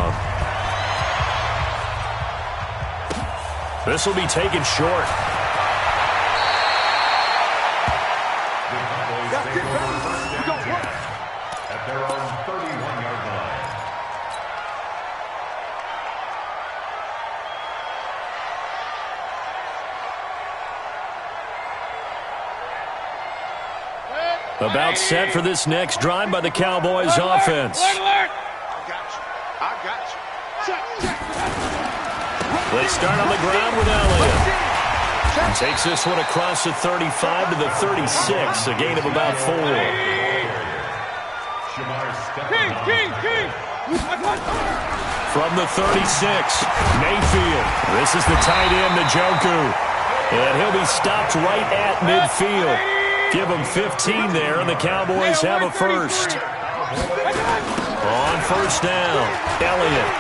This will be taken short. At their own 31-yard line. About set for this next drive by the Cowboys offense. I got you. They start on the ground with Elliott. Takes this one across the 35 to the 36, a gain of about 4. King. From the 36, Mayfield. This is the tight end, Njoku. And he'll be stopped right at midfield. Give him 15 there, and the Cowboys have a first. On first down, Elliott.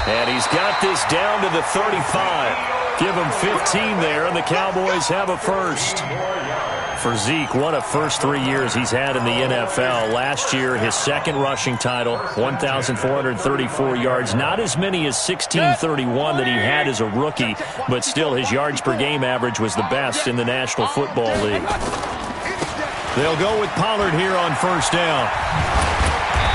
And he's got this down to the 35. Give him 15 there, and the Cowboys have a first. For Zeke, what a first 3 years he's had in the NFL. Last year, his second rushing title, 1,434 yards. Not as many as 1,631 that he had as a rookie, but still his yards per game average was the best in the National Football League. They'll go with Pollard here on first down.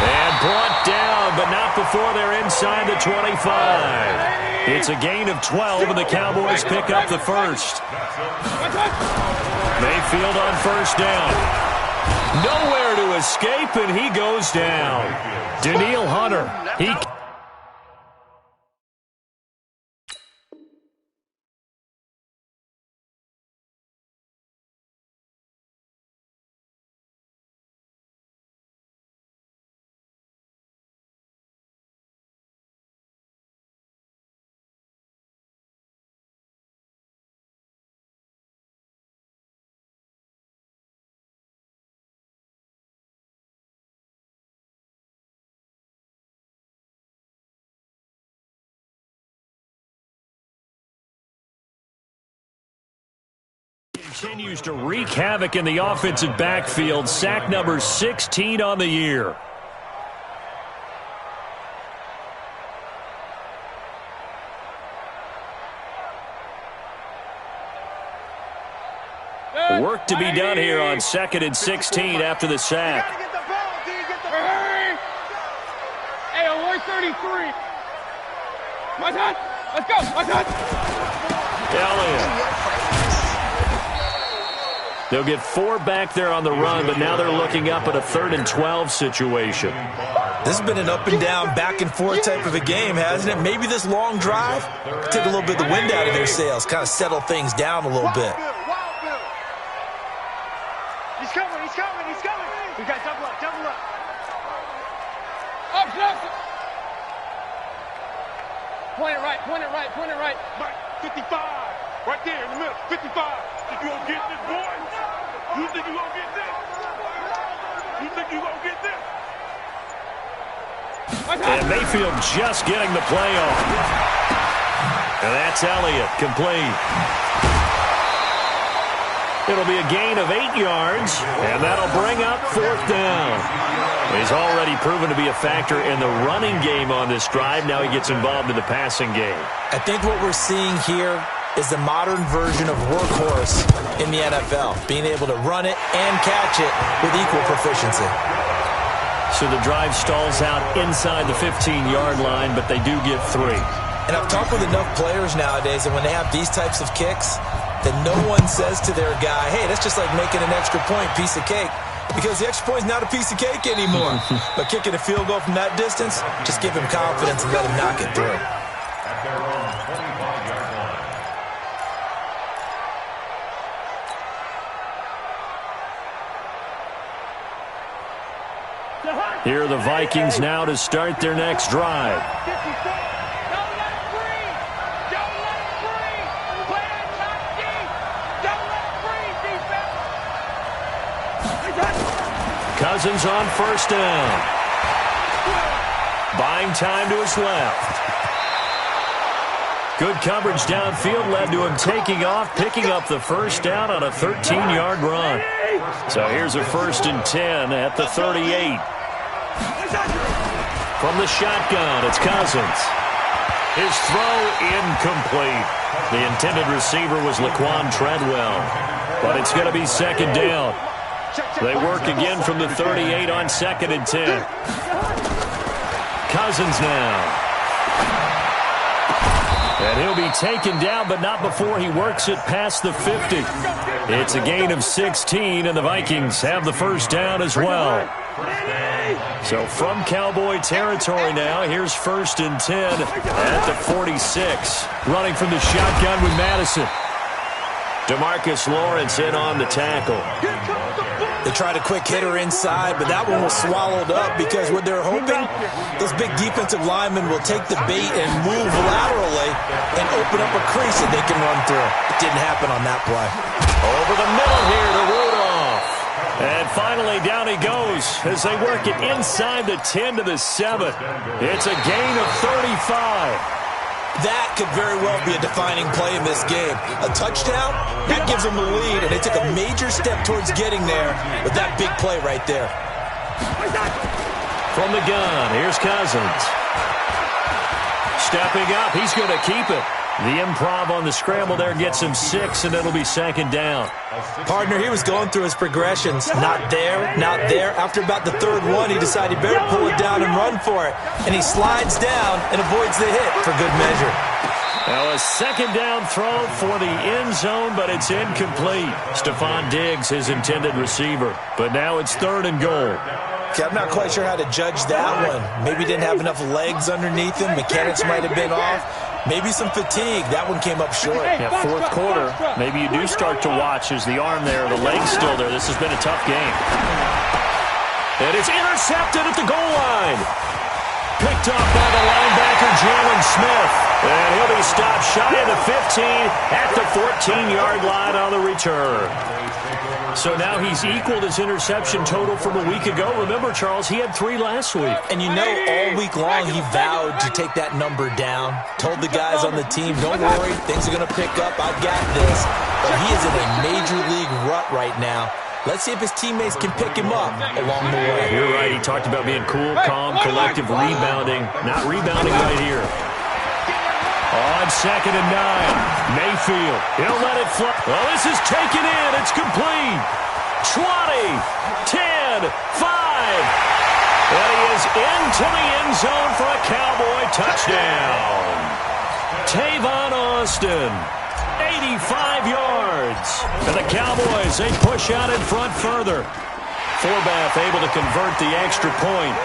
And brought down, but not before they're inside the 25. It's a gain of 12, and the Cowboys pick up the first. Mayfield on first down. Nowhere to escape, and he goes down. Danielle Hunter. Continues to wreak havoc in the offensive backfield. Sack number 16 on the year. Work to be done here on 2nd and 16 after the sack. Hey, on 133. My touch. Let's go. My touch. Elliott. They'll get 4 back there on the run, but now they're looking up at a 3rd and 12 situation. This has been an up and down, back and forth type of a game, hasn't it? Maybe this long drive took a little bit of the wind out of their sails, kind of settle things down a little bit. He's coming. We got double up. Up. Point it right. Mike, 55. Right there in the middle. 55. Think you gonna get this, boy? You think you gonna get this? And Mayfield just getting the play off. And that's Elliott, complete. It'll be a gain of 8 yards, and that'll bring up 4th down. He's already proven to be a factor in the running game on this drive. Now he gets involved in the passing game. I think what we're seeing here is the modern version of workhorse in the NFL, being able to run it and catch it with equal proficiency. So the drive stalls out inside the 15-yard line, but they do get 3. And I've talked with enough players nowadays that when they have these types of kicks, that no one says to their guy, hey, that's just like making an extra point, piece of cake. Because the extra point is not a piece of cake anymore. But kicking a field goal from that distance, just give him confidence and let him knock it through. At their own 25-yard line. Here are the Vikings now to start their next drive. Cousins on 1st down. Buying time to his left. Good coverage downfield led to him taking off, picking up the 1st down on a 13-yard run. So here's a 1st and 10 at the 38. From the shotgun, it's Cousins. His throw incomplete. The intended receiver was Laquan Treadwell. But it's going to be 2nd down. They work again from the 38 on 2nd and 10. Cousins now. And he'll be taken down, but not before he works it past the 50. It's a gain of 16, and the Vikings have the 1st down as well. So from Cowboy territory now, here's 1st and 10 at the 46. Running from the shotgun with Madison. DeMarcus Lawrence in on the tackle. They tried a quick hitter inside, but that one was swallowed up because what they're hoping, those big defensive linemen will take the bait and move laterally and open up a crease that they can run through. It didn't happen on that play. Over the middle here to Rudolph. And finally down he goes as they work it inside the 10 to the 7. It's a gain of 35. That could very well be a defining play in this game. A touchdown, that gives them the lead, and they took a major step towards getting there with that big play right there. From the gun, here's Cousins. Stepping up, he's going to keep it. The improv on the scramble there gets him 6, and it'll be 2nd down. Partner, he was going through his progressions. Not there, not there. After about the 3rd one, he decided he better pull it down and run for it. And he slides down and avoids the hit for good measure. Now a 2nd down throw for the end zone, but it's incomplete. Stephon Diggs, his intended receiver. But now it's 3rd and goal. Okay, I'm not quite sure how to judge that one. Maybe didn't have enough legs underneath him. Mechanics might have been off. Maybe some fatigue. That one came up short. Yeah, 4th quarter. Maybe you do start to watch as the arm there, the leg's still there. This has been a tough game. And it's intercepted at the goal line. Picked up by the linebacker, Jalen Smith. And he'll be stopped shy of the 15 at the 14-yard line on the return. So now he's equaled his interception total from a week ago. Remember, Charles, he had 3 last week. And you know, all week long he vowed to take that number down. Told the guys on the team, don't worry, things are going to pick up. I've got this. But he is in a major league rut right now. Let's see if his teammates can pick him up along the way. You're right. He talked about being cool, calm, collective, rebounding. Not rebounding right here. On 2nd and 9, Mayfield. He'll let it fly. Well, this is taken in. It's complete. 20, 10, 5. And he is into the end zone for a Cowboy touchdown. Tavon Austin, 85 yards. And the Cowboys, they push out in front further. Forbath able to convert the extra point,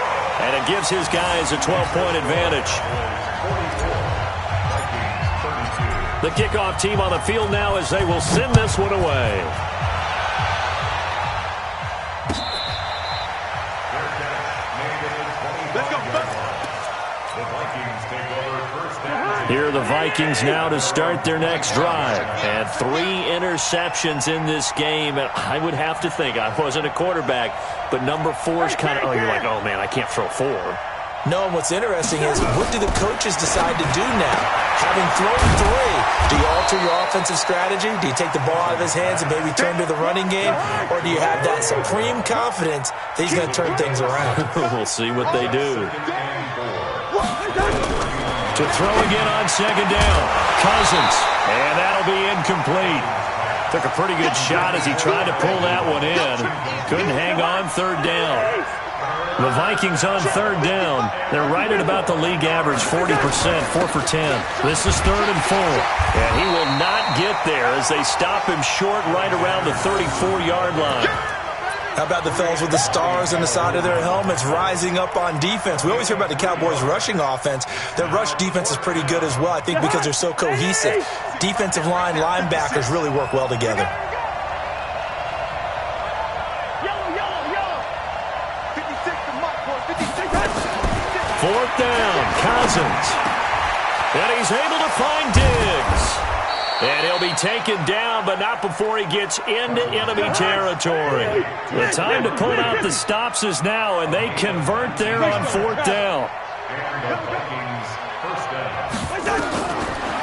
and it gives his guys a 12-point advantage. The kickoff team on the field now as they will send this one away. Let's go. Here are the Vikings now to start their next drive. And 3 interceptions in this game. And I would have to think, I wasn't a quarterback, but number 4 is kind of, oh, you're like, oh, man, I can't throw 4. No, and what's interesting is, what do the coaches decide to do now? Having thrown 3, Do you alter your offensive strategy? Do you take the ball out of his hands and maybe turn to the running game? Or do you have that supreme confidence that he's going to turn things around? We'll see what they do. To throw again on second down. Cousins. And that'll be incomplete. Took a pretty good shot as he tried to pull that one in. Couldn't hang on third down. The Vikings on third down. They're right at about the league average, 40%, 4 for 10. This is 3rd and 4. And he will not get there as they stop him short right around the 34-yard line. How about the fellas with the stars on the side of their helmets rising up on defense? We always hear about the Cowboys' rushing offense. Their rush defense is pretty good as well, I think, because they're so cohesive. Defensive line, linebackers really work well together. Fourth down, Cousins. And he's able to find Diggs. And he'll be taken down, but not before he gets into enemy territory. The time to pull out the stops is now, and they convert there on fourth down.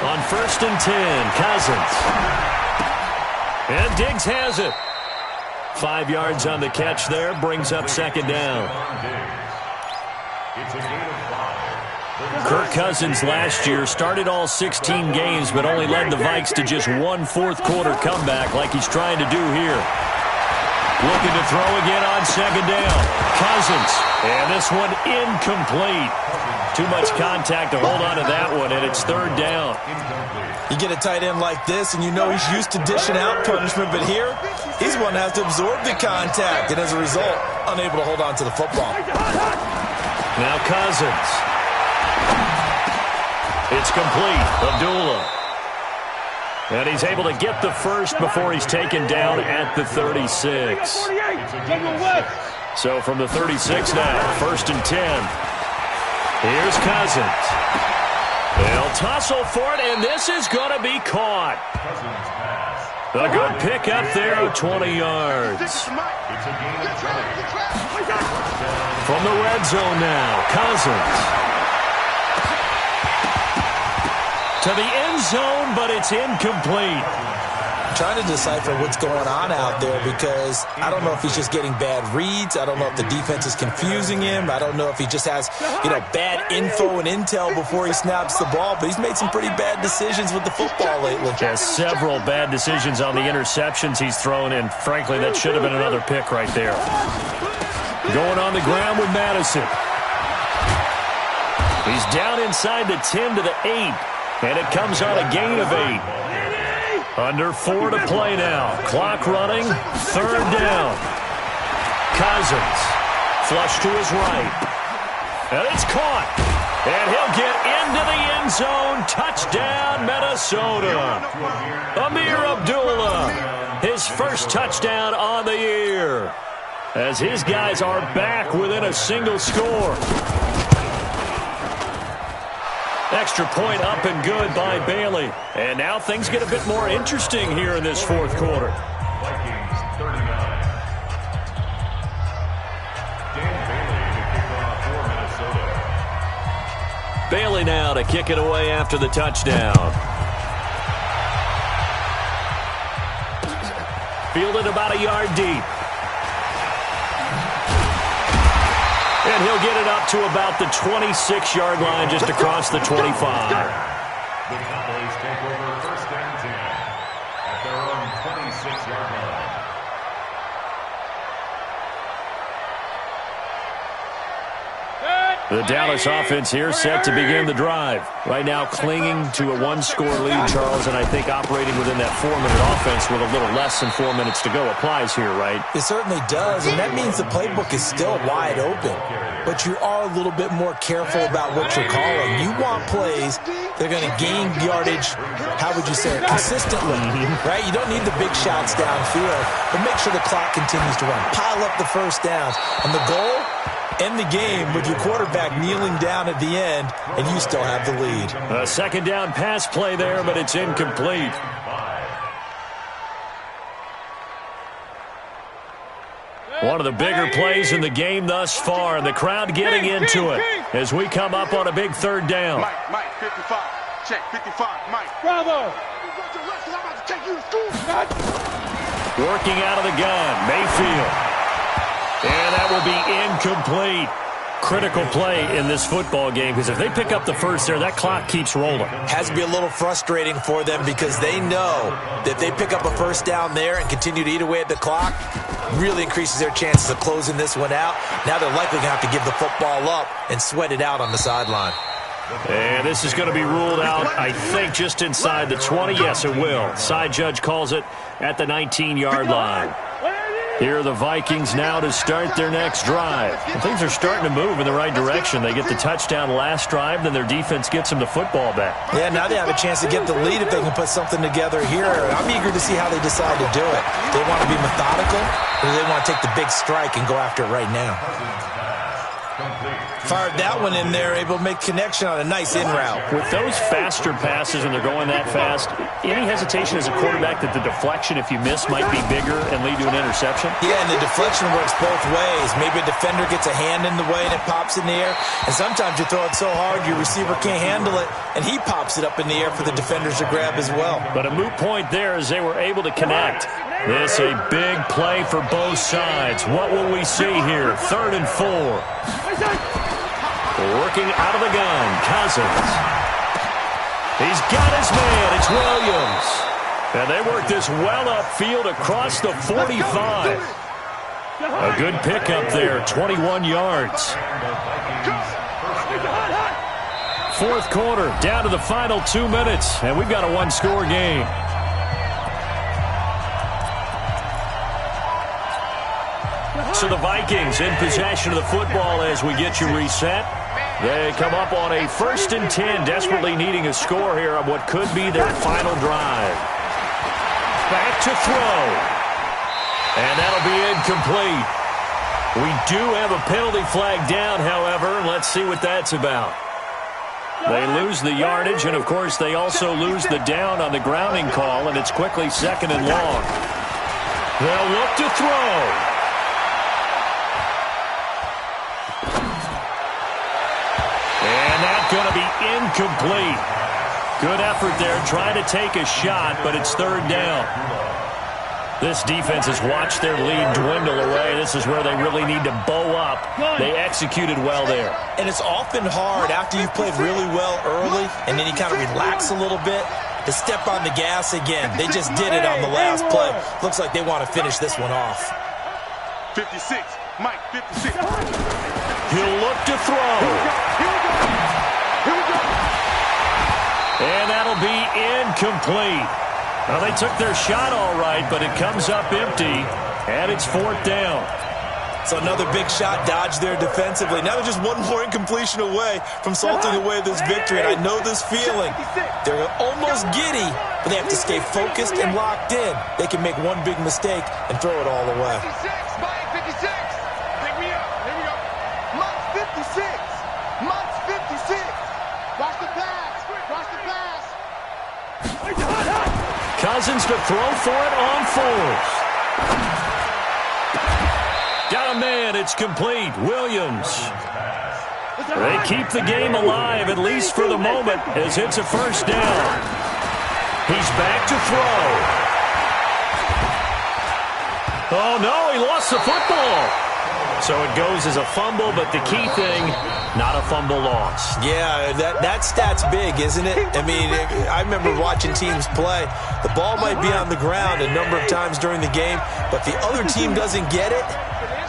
On 1st and 10, Cousins. And Diggs has it. 5 yards on the catch there, brings up second down. It's a gain of 5. Kirk Cousins last year started all 16 games, but only led the Vikes to just one fourth-quarter comeback like he's trying to do here. Looking to throw again on second down. Cousins. And this one incomplete. Too much contact to hold on to that one, and it's third down. You get a tight end like this, and you know he's used to dishing out punishment, but here, he's one that has to absorb the contact, and as a result, unable to hold on to the football. Now Cousins. It's complete. Abdullah. And he's able to get the first before he's taken down at the 36. So from the 36 now, 1st and 10. Here's Cousins. They'll tussle for it, and this is going to be caught. A good pickup there of 20 yards. From the red zone now, Cousins. To the end zone, but it's incomplete. I'm trying to decipher what's going on out there because I don't know if he's just getting bad reads. I don't know if the defense is confusing him. I don't know if he just has, bad info and intel before he snaps the ball. But he's made some pretty bad decisions with the football lately. Has several bad decisions on the interceptions he's thrown, and frankly, that should have been another pick right there. Going on the ground with Madison. He's down inside the 10 to the 8. And it comes on a gain of 8. Under 4 to play now. Clock running. Third down. Cousins. Flush to his right. And it's caught. And he'll get into the end zone. Touchdown, Minnesota. Amir Abdullah. His first touchdown on the year. As his guys are back within a single score. Extra point up and good by Bailey. And now things get a bit more interesting here in this fourth quarter. Vikings 39. Dan Bailey to kick off for Minnesota. Bailey now to kick it away after the touchdown. Fielded about a yard deep. And he'll get it up to about the 26-yard line just across the 25. The Cowboys take over 1st and 10 at their own 26-yard line. The Dallas offense here set to begin the drive. Right now clinging to a one-score lead, Charles, and I think operating within that 4-minute offense with a little less than 4 minutes to go applies here, right? It certainly does, and that means the playbook is still wide open. But you are a little bit more careful about what you're calling. You want plays that are going to gain yardage, how would you say it, consistently, right? You don't need the big shots downfield, but make sure the clock continues to run. Pile up the first downs. And the goal? End the game with your quarterback kneeling down at the end, and you still have the lead. A second down pass play there, but it's incomplete. One of the bigger plays in the game thus far, and the crowd getting into it as we come up on a big third down. Mike, 55. Check, 55, Mike. Bravo. I'm about to take you to school. Working out of the gun, Mayfield. And that will be incomplete. Critical play in this football game, because if they pick up the first there, that clock keeps rolling. Has to be a little frustrating for them because they know that if they pick up a first down there and continue to eat away at the clock, really increases their chances of closing this one out. Now they're likely going to have to give the football up and sweat it out on the sideline. And this is going to be ruled out, I think, just inside the 20. Yes, it will. Side judge calls it at the 19-yard line. Here are the Vikings now to start their next drive. And things are starting to move in the right direction. They get the touchdown last drive, then their defense gets them the football back. Yeah, now they have a chance to get the lead if they can put something together here. I'm eager to see how they decide to do it. They want to be methodical, or they want to take the big strike and go after it right now. Fired that one in there, able to make connection on a nice in route. With those faster passes and they're going that fast, any hesitation as a quarterback that the deflection, if you miss, might be bigger and lead to an interception? Yeah, and the deflection works both ways. Maybe a defender gets a hand in the way and it pops in the air. And sometimes you throw it so hard your receiver can't handle it, and he pops it up in the air for the defenders to grab as well. But a moot point there as they were able to connect. This a big play for both sides. What will we see here? 3rd and 4. Working out of the gun, Cousins. He's got his man. It's Williams. And they work this well upfield across the 45. A good pickup there, 21 yards. 4th quarter, down to the final 2 minutes, and we've got a one-score game. So the Vikings in possession of the football as we get you reset. They come up on a 1st and 10, desperately needing a score here on what could be their final drive. Back to throw. And that'll be incomplete. We do have a penalty flag down, however. Let's see what that's about. They lose the yardage, and, of course, they also lose the down on the grounding call, and it's quickly 2nd and long. They'll look to throw. Going to be incomplete. Good effort there trying to take a shot, but it's 3rd down. This defense has watched their lead dwindle away. This is where they really need to bow up. They executed well there. And it's often hard after you've played really well early and then you kind of relax a little bit to step on the gas again. They just did it on the last play. Looks like they want to finish this one off. 56, Mike, 56. He'll look to throw. And that'll be incomplete. Well, they took their shot all right, but it comes up empty, and it's 4th down. So another big shot dodged there defensively. Now they're just one more incompletion away from salting away this victory, and I know this feeling. They're almost giddy, but they have to stay focused and locked in. They can make one big mistake and throw it all away. 56, Mike, 56. Pick me up. Here we go. Mike's 56. Mike's 56. Watch the pass. Watch the pass. Cousins to throw for it on 4th. Got a man. It's complete. Williams. They keep the game alive, at least for the moment, as it's a 1st down. He's back to throw. Oh, no, he lost the football. So it goes as a fumble, but the key thing, not a fumble loss. Yeah, that stat's big, isn't it? I mean, I remember watching teams play. The ball might be on the ground a number of times during the game, but the other team doesn't get it.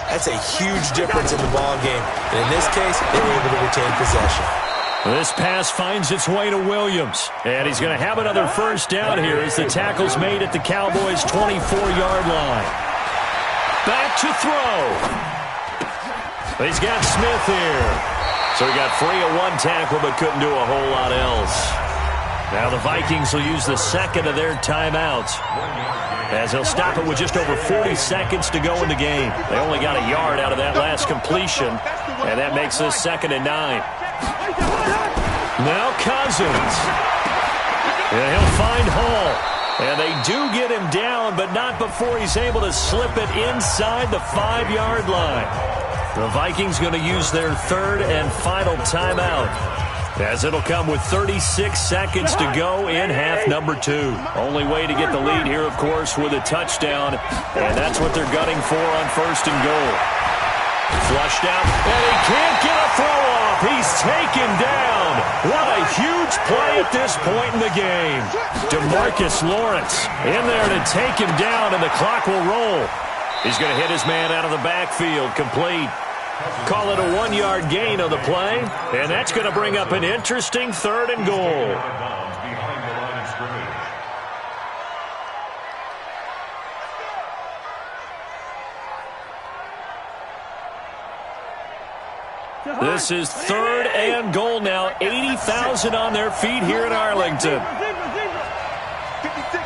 That's a huge difference in the ball game. And in this case, they were able to retain possession. This pass finds its way to Williams. And he's going to have another 1st down here as the tackle's made at the Cowboys' 24-yard line. Back to throw. He's got Smith here. So he got free of one tackle but couldn't do a whole lot else. Now the Vikings will use the 2nd of their timeouts as they'll stop it with just over 40 seconds to go in the game. They only got a yard out of that last completion, and that makes this 2nd and 9. Now Cousins. And he'll find Hall. And they do get him down, but not before he's able to slip it inside the 5-yard line. The Vikings going to use their 3rd and final timeout. as it'll come with 36 seconds to go in half number 2. Only way to get the lead here, of course, with a touchdown, and that's what they're gunning for on 1st and goal. Flushed out, and he can't get a throw off. He's taken down. What a huge play at this point in the game. DeMarcus Lawrence in there to take him down, and the clock will roll. He's going to hit his man out of the backfield, complete. Call it a 1-yard gain on the play, and that's going to bring up an interesting 3rd and goal. This is 3rd and goal now. 80,000 on their feet here in Arlington. 56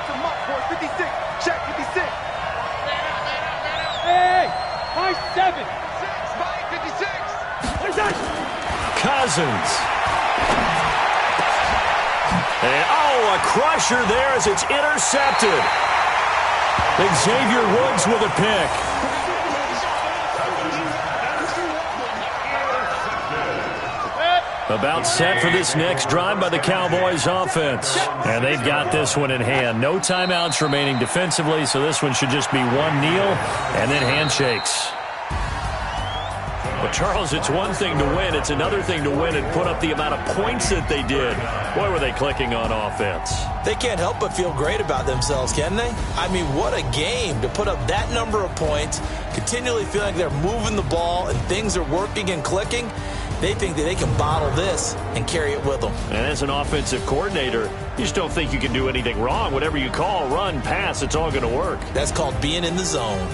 from Mark, boys. 56. Check 56. Hey, high 7. 56. Cousins. And, oh, a crusher there as it's intercepted. Xavier Woods with a pick. About set for this next drive by the Cowboys offense. And they've got this one in hand. No timeouts remaining defensively, so this one should just be one kneel and then handshakes. Well, Charles, it's one thing to win. It's another thing to win and put up the amount of points that they did. Boy, were they clicking on offense. They can't help but feel great about themselves, can they? I mean, what a game to put up that number of points, continually feeling like they're moving the ball and things are working and clicking. They think that they can bottle this and carry it with them. And as an offensive coordinator, you just don't think you can do anything wrong. Whatever you call, run, pass, it's all going to work. That's called being in the zone.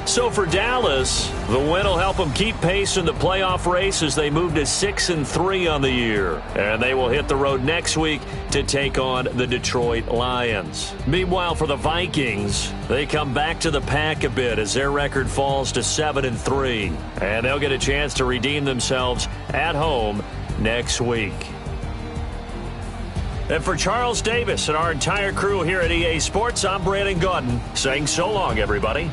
So for Dallas, the win will help them keep pace in the playoff race as they move to 6-3 on the year. And they will hit the road next week to take on the Detroit Lions. Meanwhile, for the Vikings, they come back to the pack a bit as their record falls to 7-3. And they'll get a chance to redeem themselves at home next week. And for Charles Davis and our entire crew here at EA Sports, I'm Brandon Gaudin saying so long, everybody.